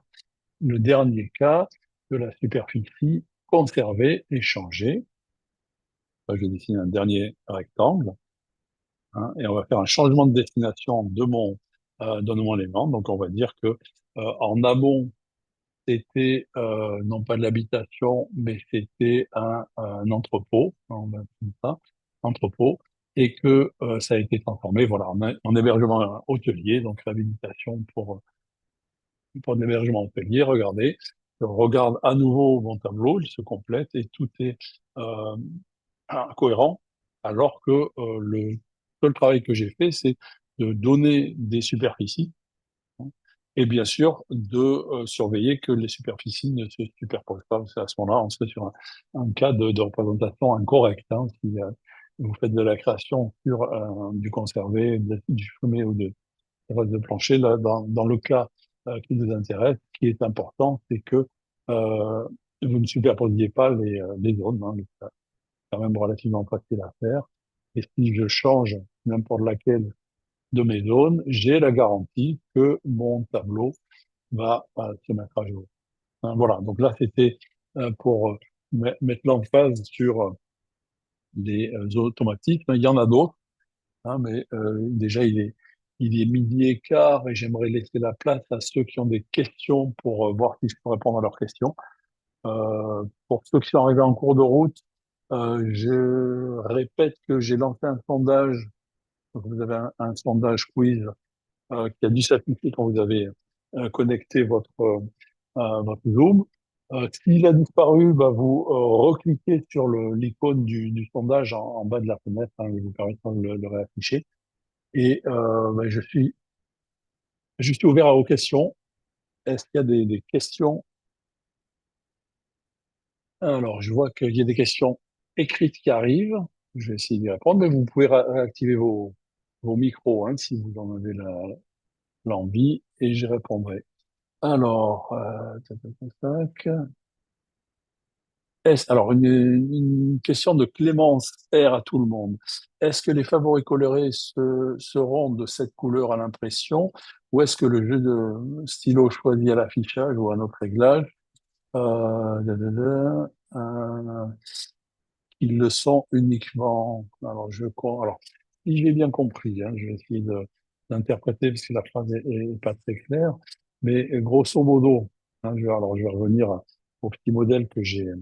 le dernier cas de la superficie conservée et changée. Là, je dessine un dernier rectangle, et on va faire un changement de destination de mon élément. Donc, on va dire que en amont, c'était non pas de l'habitation, mais c'était un entrepôt, on va dire ça, entrepôt, et que ça a été transformé, voilà, en hébergement hôtelier, donc réhabilitation pour l'hébergement hôtelier. Regardez, je regarde à nouveau mon tableau, il se complète et tout est euh, cohérent, alors que le seul travail que j'ai fait, c'est de donner des superficies et bien sûr de surveiller que les superficies ne se superposent pas. Parce qu'à ce moment-là, on serait sur un cas de représentation incorrecte. Si vous faites de la création sur du conservé, du fumé ou de plancher, là, dans le cas qui nous intéresse, ce qui est important, c'est que vous ne superposiez pas les zones. C'est quand même relativement facile à faire. Et si je change n'importe laquelle de mes zones, j'ai la garantie que mon tableau va se mettre à jour. Voilà, donc là, c'était pour mettre l'emphase sur les automatismes. Il y en a d'autres, mais déjà, Il est midi et quart et j'aimerais laisser la place à ceux qui ont des questions pour voir si je peux répondre à leurs questions. Pour ceux qui sont arrivés en cours de route, je répète que j'ai lancé un sondage. Donc vous avez sondage quiz qui a dû s'afficher quand vous avez connecté votre Zoom. S'il a disparu, bah, vous recliquez sur l'icône du sondage en bas de la fenêtre, hein, il vous permettra de le réafficher. Et bah, je suis ouvert à vos questions. Est-ce qu'il y a des questions? Alors, je vois qu'il y a des questions écrites qui arrivent. Je vais essayer d'y répondre, mais vous pouvez réactiver vos micros hein, si vous en avez l'envie, et j'y répondrai. Alors, tac, tac, tac, tac. Alors, une question de Clémence R à tout le monde. Est-ce que les favoris colorés seront de cette couleur à l'impression, ou est-ce que le jeu de stylo choisi à l'affichage ou à notre réglage, da, da, da, ils le sont uniquement. Alors, si j'ai bien compris, hein, je vais essayer d'interpréter parce que la phrase est pas très claire, mais grosso modo, hein, je vais revenir au petit modèle que j'ai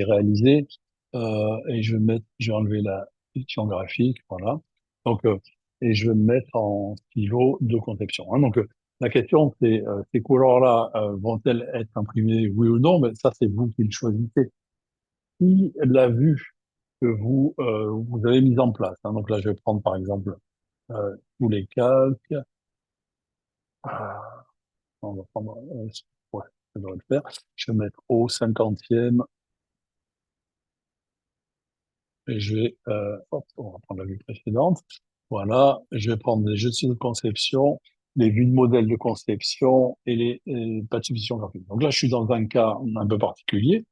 réalisé et je vais enlever la fiction graphique, voilà. Donc, et je vais me mettre en stylo de conception. Hein. Donc, la question c'est ces couleurs-là vont-elles être imprimées, oui ou non? Mais ça, c'est vous qui le choisissez. Si la vue que vous avez mise en place. Hein. Donc là, je vais prendre par exemple tous les calques. Ah, on va prendre, ouais, ça devrait le faire. Je vais mettre au 50e et je vais, hop, on va prendre la vue précédente. Voilà, je vais prendre les jeux de conception, les vues de modèle de conception et les pas de substitution graphique. Donc là, je suis dans un cas un peu particulier.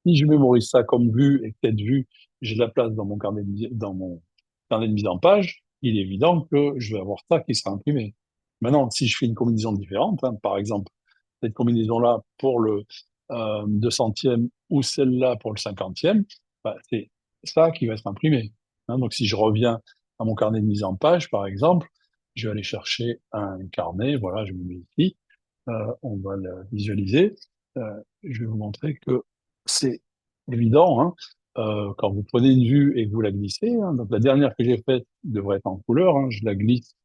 Si je mémorise ça comme vue et que cette vue, j'ai de la place dans dans mon carnet de mise en page, il est évident que je vais avoir ça qui sera imprimé. Maintenant, si je fais une combinaison différente, hein, par exemple, cette combinaison-là pour le 200e ou celle-là pour le 50e, bah, c'est ça qui va être imprimé. Hein, donc, si je reviens à mon carnet de mise en page, par exemple, je vais aller chercher un carnet, voilà, je me mets ici, on va le visualiser. Je vais vous montrer que c'est évident, hein. Quand vous prenez une vue et que vous la glissez, hein, donc la dernière que j'ai faite devrait être en couleur, hein, je la glisse,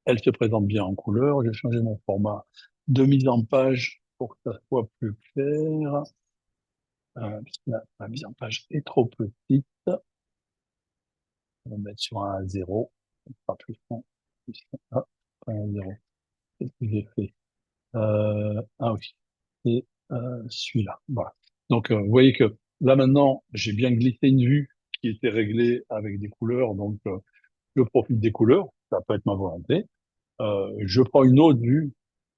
elle se présente bien en couleur. J'ai changé mon format de mise en page pour que ça soit plus clair, parce que la mise en page est trop petite. On va mettre sur un 0, ça sera plus long. Ah, un 0. Qu'est-ce que j'ai fait? Ah oui, et celui-là. Voilà. Donc, vous voyez que là maintenant, j'ai bien glissé une vue qui était réglée avec des couleurs, donc je profite des couleurs, ça peut être ma volonté. Je prends une autre vue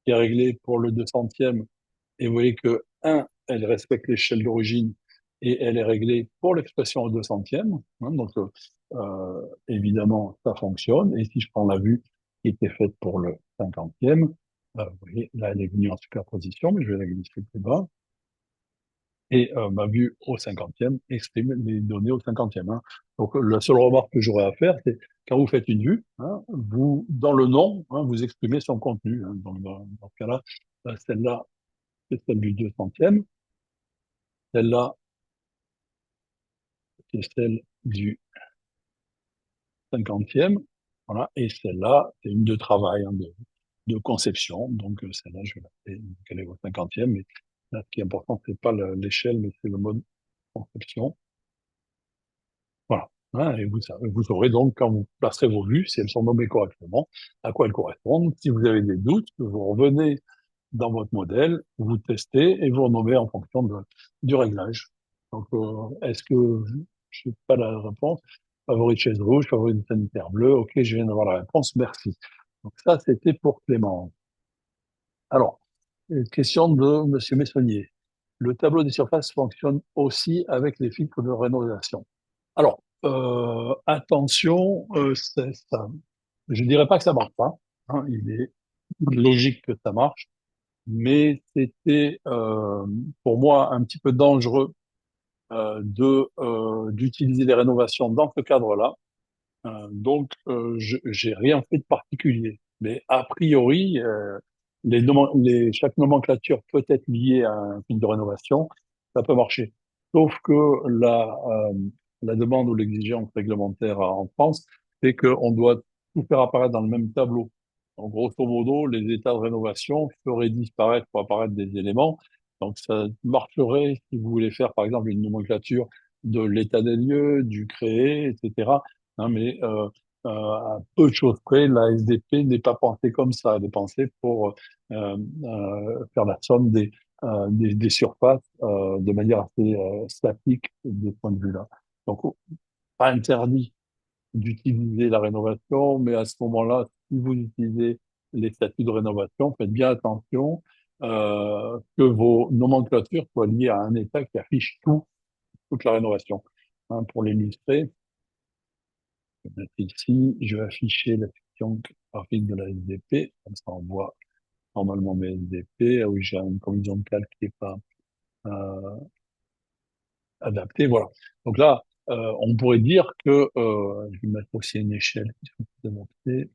qui est réglée pour le 200e, et vous voyez que, elle respecte l'échelle d'origine et elle est réglée pour l'expression au 200e. Hein, donc, évidemment, ça fonctionne. Et si je prends la vue qui était faite pour le 50e, vous voyez, là, elle est venue en superposition, mais je vais la glisser plus bas. Et ma vue au 50e exprime les données au 50e. Hein. Donc, la seule remarque que j'aurais à faire, c'est quand vous faites une vue, hein, dans le nom, hein, vous exprimez son contenu. Hein. Donc, dans ce cas-là, celle-là, c'est celle du 200e. Celle-là, c'est celle du 50e. Voilà. Et celle-là, c'est une de travail, hein, de conception. Donc, celle-là, je vais la faire, donc elle est au 50e. Mais là, ce qui est important, c'est pas l'échelle, mais c'est le mode conception. Voilà. Hein, et vous saurez donc, quand vous placerez vos vues, si elles sont nommées correctement, à quoi elles correspondent. Si vous avez des doutes, vous revenez dans votre modèle, vous testez et vous renommez en fonction du réglage. Donc, est-ce que je n'ai pas la réponse? Favori de chaise rouge, favori de sanitaire bleu. Ok, je viens d'avoir la réponse. Merci. Donc ça, c'était pour Clément. Alors, une question de Monsieur Messonnier. Le tableau des surfaces fonctionne aussi avec les filtres de rénovation. Alors, attention, ça, je dirais pas que ça marche pas. Hein, il est logique que ça marche, mais c'était pour moi un petit peu dangereux d'utiliser les rénovations dans ce cadre-là, J'ai rien fait de particulier. Mais a priori, chaque nomenclature peut être liée à un film de rénovation, ça peut marcher. Sauf que la demande ou l'exigence réglementaire en France, c'est qu'on doit tout faire apparaître dans le même tableau. Donc, grosso modo, les états de rénovation feraient disparaître ou apparaître des éléments. Donc, ça marcherait si vous voulez faire, par exemple, une nomenclature de l'état des lieux, du créé, etc. Hein, mais à peu de choses près, la SDP n'est pas pensée comme ça. Elle est pensée pour faire la somme des surfaces de manière assez statique de ce point de vue-là. Donc, pas interdit d'utiliser la rénovation, mais à ce moment-là, si vous utilisez les statuts de rénovation, faites bien attention que vos nomenclatures soient liées à un état qui affiche toute la rénovation. Hein, pour l'illustrer, je vais mettre ici, je vais afficher la section graphique de la SDP, comme ça on voit normalement mes SDP. Ah oui, j'ai une combinaison de calque qui n'est pas euh, adaptée. Voilà. Donc là, on pourrait dire que, je vais mettre aussi une échelle qui soit plus adaptée.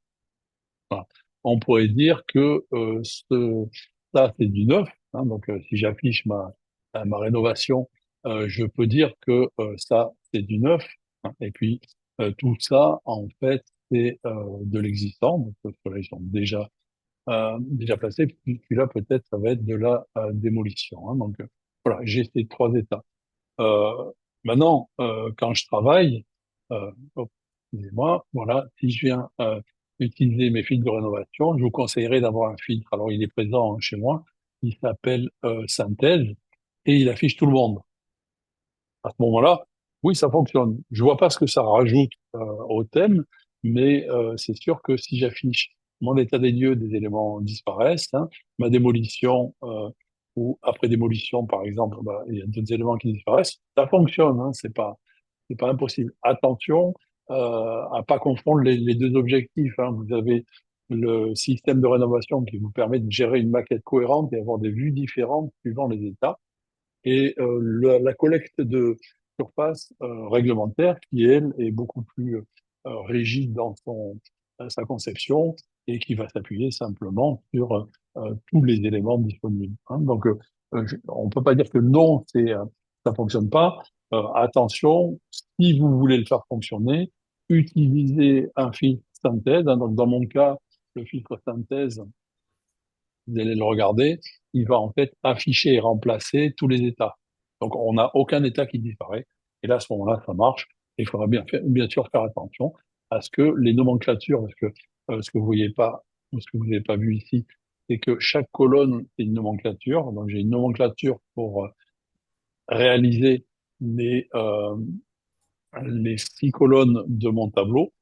Voilà. On pourrait dire que ça, c'est du neuf. Hein, donc, si j'affiche ma rénovation, je peux dire que ça, c'est du neuf. Hein, et puis, tout ça, en fait, c'est de l'existant. Donc, ceux-là, ils sont déjà placés. Puis là, peut-être, ça va être de la démolition. Hein, donc, voilà, j'ai ces trois états. Euh, Maintenant, quand je travaille, excusez-moi, voilà, si je viens utiliser mes filtres de rénovation, je vous conseillerais d'avoir un filtre. Alors, il est présent chez moi, il s'appelle Synthèse et il affiche tout le monde. À ce moment-là, oui, ça fonctionne. Je vois pas ce que ça rajoute au thème, mais c'est sûr que si j'affiche mon état des lieux, des éléments disparaissent. Hein, ma démolition ou après démolition, par exemple, bah, il y a d'autres éléments qui disparaissent. Ça fonctionne. Hein, c'est pas impossible. Attention à pas confondre les deux objectifs. Hein. Vous avez le système de rénovation qui vous permet de gérer une maquette cohérente et avoir des vues différentes suivant les états et la collecte de surface réglementaire qui, elle, est beaucoup plus rigide dans sa conception et qui va s'appuyer simplement sur tous les éléments disponibles. Hein. Donc, on peut pas dire que non, ça fonctionne pas. Attention, si vous voulez le faire fonctionner, utilisez un filtre synthèse. Hein. Donc, dans mon cas, le filtre synthèse, vous allez le regarder, il va en fait afficher et remplacer tous les états. Donc, on n'a aucun état qui disparaît. Et là, à ce moment-là, ça marche. Et il faudra bien sûr faire attention à ce que les nomenclatures, parce que ce que vous voyez pas, ou ce que vous n'avez pas vu ici, c'est que chaque colonne est une nomenclature. Donc, j'ai une nomenclature pour réaliser les six colonnes de mon tableau.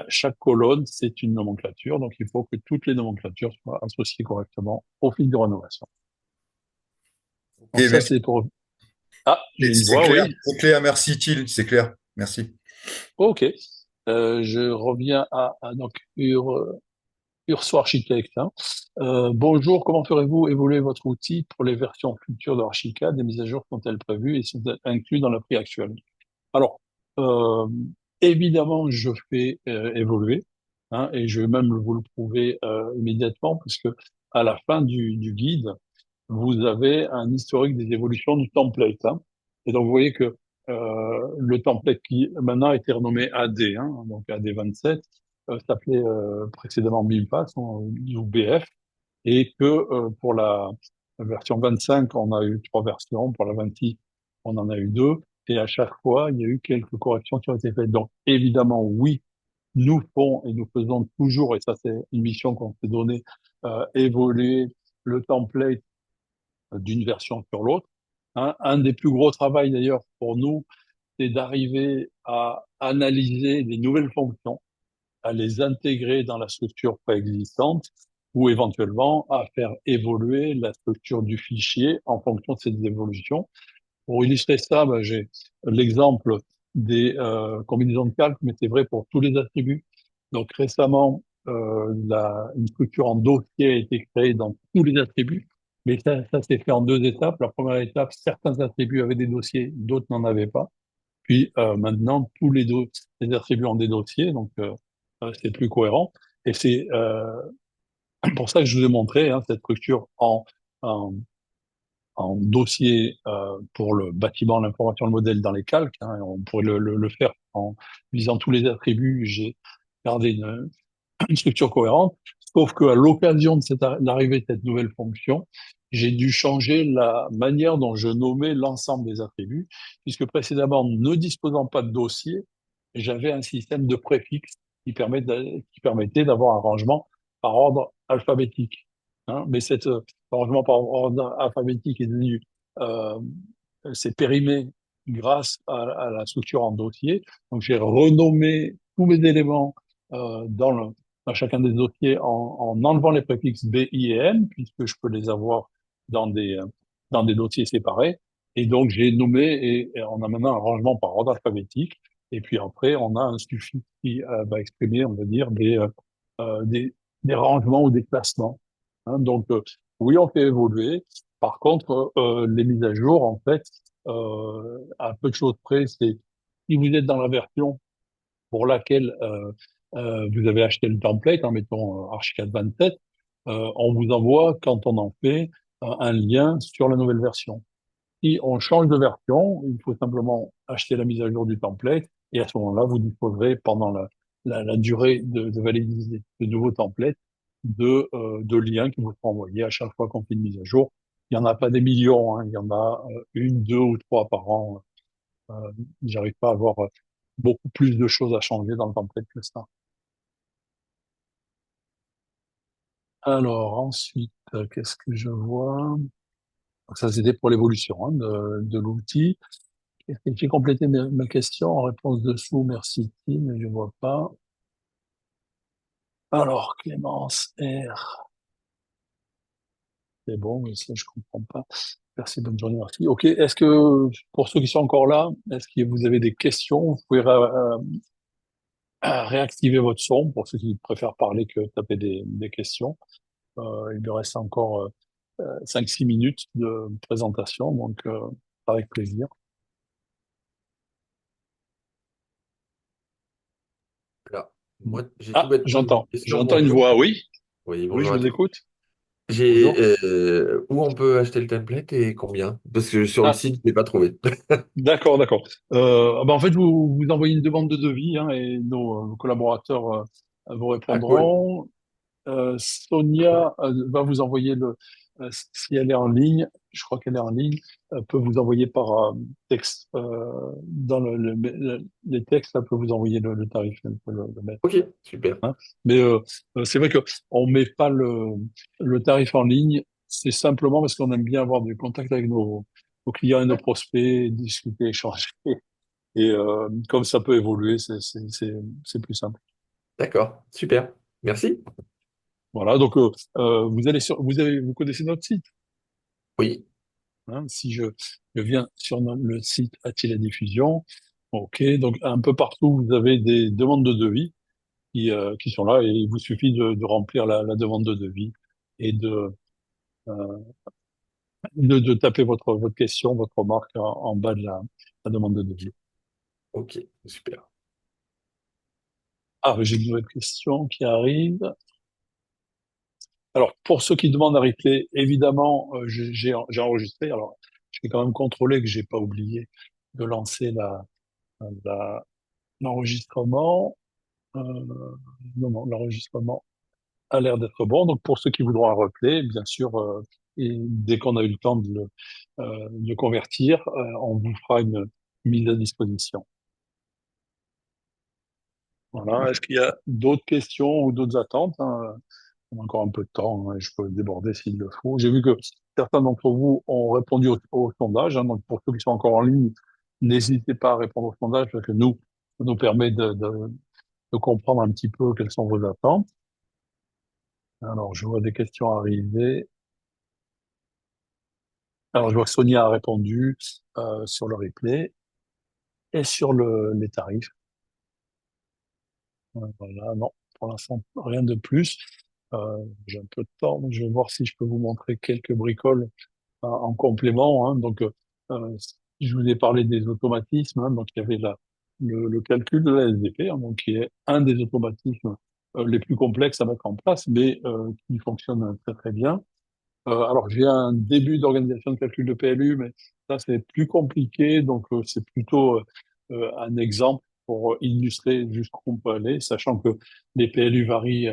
Chaque colonne, c'est une nomenclature. Donc, il faut que toutes les nomenclatures soient associées correctement au fil de rénovation. Ok, Donc ça, merci. c'est pour... Ah, j'ai une voix, oui. C'est clair, merci Thiel, c'est clair. Merci. Ok. Je reviens à donc Urso Architect. Hein. Bonjour, comment ferez-vous évoluer votre outil pour les versions futures d'Archicad? Des mises à jour sont-elles prévues et sont-elles incluses dans le prix actuel? Alors, euh, évidemment, je fais évoluer, hein, et je vais même vous le prouver immédiatement, puisque à la fin du guide, vous avez un historique des évolutions du template. Hein. Et donc, vous voyez que le template qui maintenant a été renommé AD, hein, donc AD27, s'appelait précédemment BIMFAS ou BF, et que pour la version 25, on a eu trois versions, pour la 26, on en a eu deux, et à chaque fois, il y a eu quelques corrections qui ont été faites. Donc, évidemment, oui, nous font et nous faisons toujours, et ça c'est une mission qu'on s'est donnée, évoluer le template d'une version sur l'autre. Hein. Un des plus gros travaux d'ailleurs pour nous, c'est d'arriver à analyser les nouvelles fonctions, à les intégrer dans la structure préexistante ou éventuellement à faire évoluer la structure du fichier en fonction de ces évolutions. Pour illustrer ça, ben, j'ai l'exemple des combinaisons de calque, mais c'est vrai pour tous les attributs. Donc récemment, une structure en dossier a été créée dans tous les attributs, mais ça s'est fait en deux étapes. La première étape, certains attributs avaient des dossiers, d'autres n'en avaient pas. Puis maintenant, les attributs ont des dossiers, donc c'est plus cohérent. Et c'est pour ça que je vous ai montré hein, cette structure en dossier pour le bâtiment, l'information, le modèle dans les calques. Hein, on pourrait le faire en visant tous les attributs. J'ai gardé une structure cohérente, sauf qu'à l'occasion de l'arrivée de cette nouvelle fonction, j'ai dû changer la manière dont je nommais l'ensemble des attributs, puisque précédemment, ne disposant pas de dossier, j'avais un système de préfixes qui permettait d'avoir un rangement par ordre alphabétique. Hein, mais cet rangement par ordre alphabétique est devenu, euh, c'est périmé grâce à la structure en dossier. Donc j'ai renommé tous mes éléments dans chacun des dossiers en enlevant les préfixes B, I et M, puisque je peux les avoir dans dans des dossiers séparés. Et donc, j'ai nommé et on a maintenant un rangement par ordre alphabétique. Et puis après, on a un suffixe qui va exprimer, on va dire, euh, des, des rangements ou des classements. Hein, donc, oui, on fait évoluer. Par contre, les mises à jour, en fait, à peu de choses près, c'est si vous êtes dans la version pour laquelle vous avez acheté le template, hein, mettons Archicad 27, on vous envoie, quand on en fait, un lien sur la nouvelle version. Si on change de version, il faut simplement acheter la mise à jour du template et à ce moment-là, vous disposerez pendant la durée de validité de nouveau template de liens qui vous seront envoyés à chaque fois qu'on fait une mise à jour. Il n'y en a pas des millions, hein, il y en a une, deux ou trois par an. J'arrive pas à avoir beaucoup plus de choses à changer dans le template que ça. Alors ensuite, qu'est-ce que je vois? Donc, ça, c'était pour l'évolution hein, de l'outil. Est-ce que j'ai complété ma question en réponse dessous? Merci, Tim, mais je vois pas. Alors, Clémence R. C'est bon, mais ça, je comprends pas. Merci, bonne journée, merci. Ok, est-ce que, pour ceux qui sont encore là, est-ce que vous avez des questions? Vous pouvez réactiver votre son pour ceux qui préfèrent parler que taper des questions. Il me reste encore 5-6 minutes de présentation, donc avec plaisir. Voilà. Moi, j'ai tout Ah, bêtement une j'entends. question. J'entends une Bonjour. voix, oui. Oui, Oui, bonjour je à vous tous. écoute. J'ai Bonjour. où on peut acheter le template et combien? Parce que sur le Ah, site, je l'ai pas trouvé. d'accord, d'accord. En fait, vous envoyez une demande de devis hein, et nos collaborateurs vous Ah, cool. répondront. Sonia va vous envoyer si elle est en ligne, je crois qu'elle est en ligne, peut vous envoyer par texte, dans les textes, elle peut vous envoyer le tarif, elle peut le mettre. Ok, super. Hein. Mais c'est vrai que on met pas le tarif en ligne, c'est simplement parce qu'on aime bien avoir du contact avec nos clients et nos prospects, discuter, échanger. Et comme ça peut évoluer, c'est plus simple. D'accord, super. Merci. Voilà, donc vous allez vous connaissez notre site. Oui, Hein, si je viens sur le site Attila Diffusion, ok, donc un peu partout vous avez des demandes de devis qui sont là et il vous suffit de remplir la demande de devis et euh, de taper votre question, votre remarque en bas de la demande de devis. ok, super. Ah, j'ai une nouvelle question qui arrive. Alors, pour ceux qui demandent un replay, évidemment, j'ai enregistré. Alors, je vais quand même contrôler que j'ai pas oublié de lancer la- l'enregistrement. Non, non, l'enregistrement a l'air d'être bon. Donc, pour ceux qui voudront un replay, bien sûr, et dès qu'on a eu le temps de convertir, on vous fera une mise à disposition. Voilà. Est-ce qu'il y a d'autres questions ou d'autres attentes, hein? On a encore un peu de temps, hein, et je peux déborder s'il le faut. J'ai vu que certains d'entre vous ont répondu au sondage, hein, donc pour ceux qui sont encore en ligne, n'hésitez pas à répondre au sondage parce que ça nous permet de comprendre un petit peu quelles sont vos attentes. Alors, je vois des questions arriver. Alors, je vois que Sonia a répondu sur le replay et sur les tarifs. Voilà, non, pour l'instant, rien de plus. J'ai un peu de temps, donc je vais voir si je peux vous montrer quelques bricoles en complément. Hein. Donc, je vous ai parlé des automatismes, hein, donc il y avait le calcul de la SDP, hein, donc qui est un des automatismes les plus complexes à mettre en place, mais qui fonctionne très très bien. Alors j'ai un début d'organisation de calcul de PLU, mais ça c'est plus compliqué, donc c'est plutôt un exemple pour illustrer jusqu'où on peut aller, sachant que les PLU varient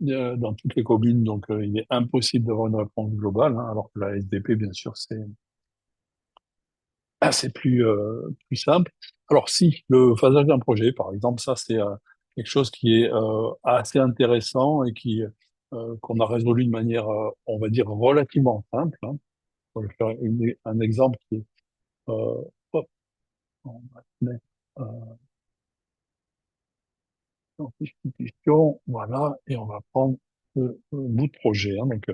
dans toutes les communes, donc il est impossible d'avoir une réponse globale, hein, alors que la SDP, bien sûr, c'est plus simple. Alors si le phasage d'un projet, par exemple, ça c'est quelque chose qui est assez intéressant et qui qu'on a résolu de manière, on va dire, relativement simple. Hein. On va faire un exemple qui est, hop, on va se mettre en substitution, voilà, et on va prendre le bout de projet. Hein. Donc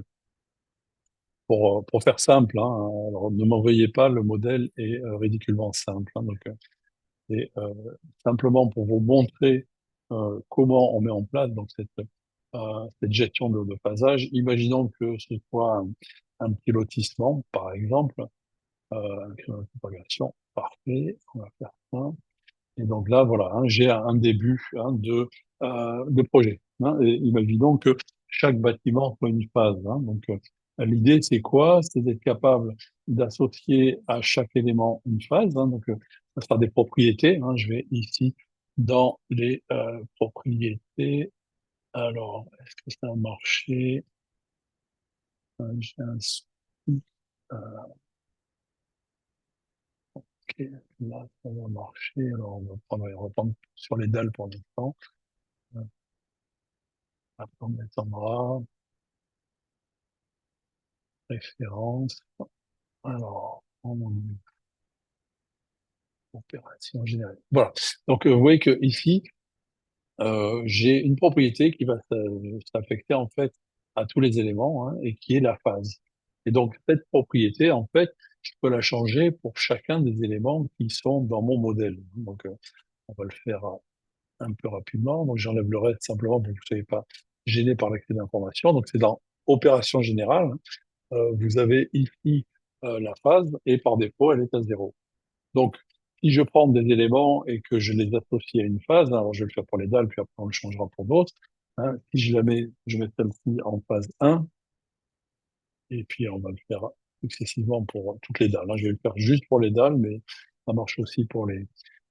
pour faire simple, hein, alors ne m'en veuillez pas, le modèle est ridiculement simple. Hein. Donc et simplement pour vous montrer comment on met en place donc cette gestion de phasage. Imaginons que ce soit un petit lotissement, par exemple, un créneau de propagation. Parfait, on va faire ça. Et donc là, voilà, hein, j'ai un début hein, de projet. Hein, et imaginons que chaque bâtiment soit une phase. Hein, donc l'idée, c'est quoi? C'est d'être capable d'associer à chaque élément une phase. Hein, donc ça sera des propriétés. Hein, je vais ici dans les propriétés. Alors, est-ce que ça a marché? J'ai un souci. Euh, ok, là, ça va marcher. Alors, on va prendre sur les dalles pour l'instant. Après, on descendra. Référence. Alors, en opération générale. Voilà. Donc, vous voyez que ici, j'ai une propriété qui va s'affecter en fait à tous les éléments hein, et qui est la phase. Et donc, cette propriété, en fait, je peux la changer pour chacun des éléments qui sont dans mon modèle. Donc, on va le faire un peu rapidement. Donc, j'enlève le reste simplement pour que vous ne soyez pas gêné par l'accès d'information. Donc, c'est dans opération générale. Hein. Vous avez ici la phase et par défaut, elle est à zéro. Donc, si je prends des éléments et que je les associe à une phase, hein, alors je vais le faire pour les dalles, puis après on le changera pour d'autres. Hein, si je la mets, je mets celle-ci en phase 1, et puis on va le faire successivement pour toutes les dalles. Hein. Je vais le faire juste pour les dalles, mais ça marche aussi pour les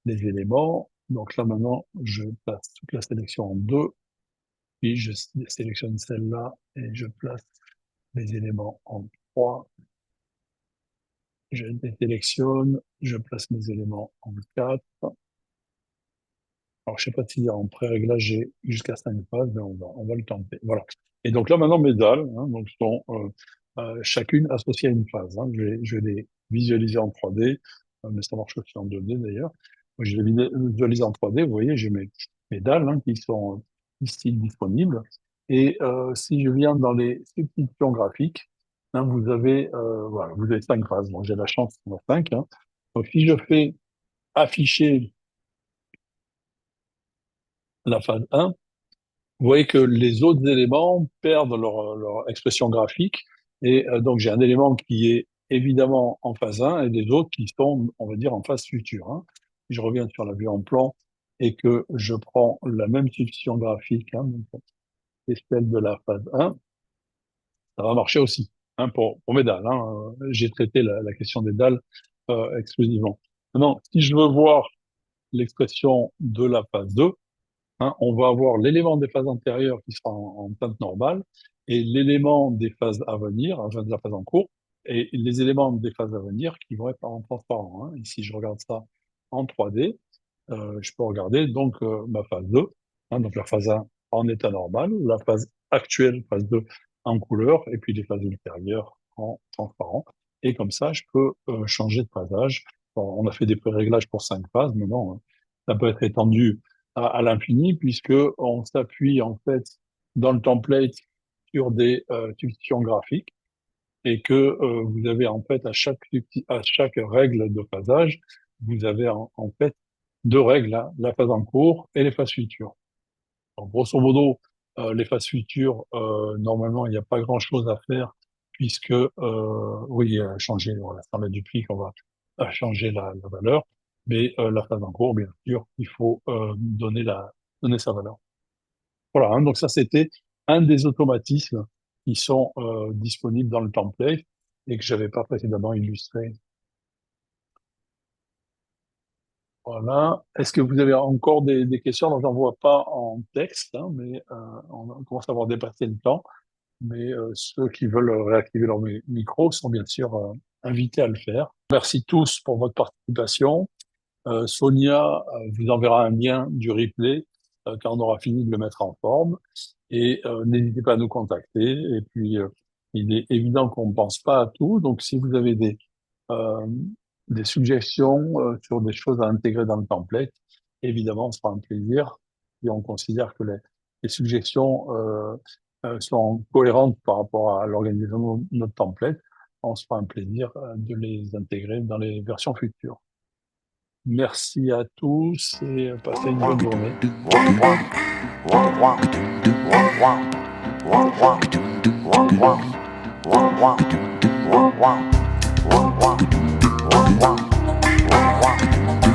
éléments. Donc là maintenant, je place toute la sélection en 2, puis je sélectionne celle-là et je place les éléments en 3. Je désélectionne, je place mes éléments en 4. Alors, je sais pas si en pré-réglage, j'ai jusqu'à 5 phases, mais on va le tenter. Voilà. Et donc là, maintenant, mes dalles, hein, donc, sont chacune associée à une phase. Hein. Je vais les visualiser en 3D, mais ça marche aussi en 2D d'ailleurs. Moi, je les visualise en 3D, vous voyez, j'ai mes dalles hein, qui sont ici disponibles. Et si je viens dans les substitutions graphiques, hein, voilà, vous avez 5 phases. Bon, j'ai la chance d'en avoir 5. Hein. Donc, si je fais afficher la phase 1, vous voyez que les autres éléments perdent leur expression graphique. Et donc, j'ai un élément qui est évidemment en phase 1 et des autres qui sont, on va dire, en phase future. Hein. Si je reviens sur la vue en plan et que je prends la même substitution graphique, hein, donc, et celle de la phase 1, ça va marcher aussi hein, pour mes dalles. Hein. J'ai traité la question des dalles exclusivement. Maintenant, si je veux voir l'expression de la phase 2, hein, on va avoir l'élément des phases antérieures qui sera en teinte normale et l'élément des phases à venir, enfin de la phase en cours, et les éléments des phases à venir qui vont être en transparent. Hein. Ici, je regarde ça en 3D. Je peux regarder donc ma phase 2, hein, donc la phase 1 en état normal, la phase actuelle, phase 2 en couleur, et puis les phases ultérieures en transparent. Et comme ça, je peux changer de phasage. Bon, on a fait des pré-réglages pour 5 phases, mais non, hein, ça peut être étendu à l'infini, puisque on s'appuie en fait dans le template sur des substitutions graphiques et que vous avez en fait à chaque règle de phasage, vous avez en fait deux règles, hein, la phase en cours et les phases futures. Donc, grosso modo, les phases futures, normalement, il n'y a pas grand-chose à faire puisque, oui, changer, voilà, ça met du pli qu'on va changer la valeur, mais la phase en cours, bien sûr, il faut donner sa valeur. Voilà, hein, donc ça c'était un des automatismes qui sont disponibles dans le template et que j'avais pas précédemment illustré. Voilà. Est-ce que vous avez encore des questions? Alors, j'en vois pas en texte, hein, mais on commence à avoir dépassé le temps. Mais ceux qui veulent réactiver leur micro sont bien sûr invités à le faire. Merci tous pour votre participation. Sonia vous enverra un lien du replay quand on aura fini de le mettre en forme. Et n'hésitez pas à nous contacter. Et puis, il est évident qu'on ne pense pas à tout. Donc, si vous avez euh, des suggestions sur des choses à intégrer dans le template, évidemment, ce sera un plaisir. Et on considère que les suggestions sont cohérentes par rapport à l'organisation de notre template. On se fera un plaisir de les intégrer dans les versions futures. Merci à tous et passez une bonne journée. Wow.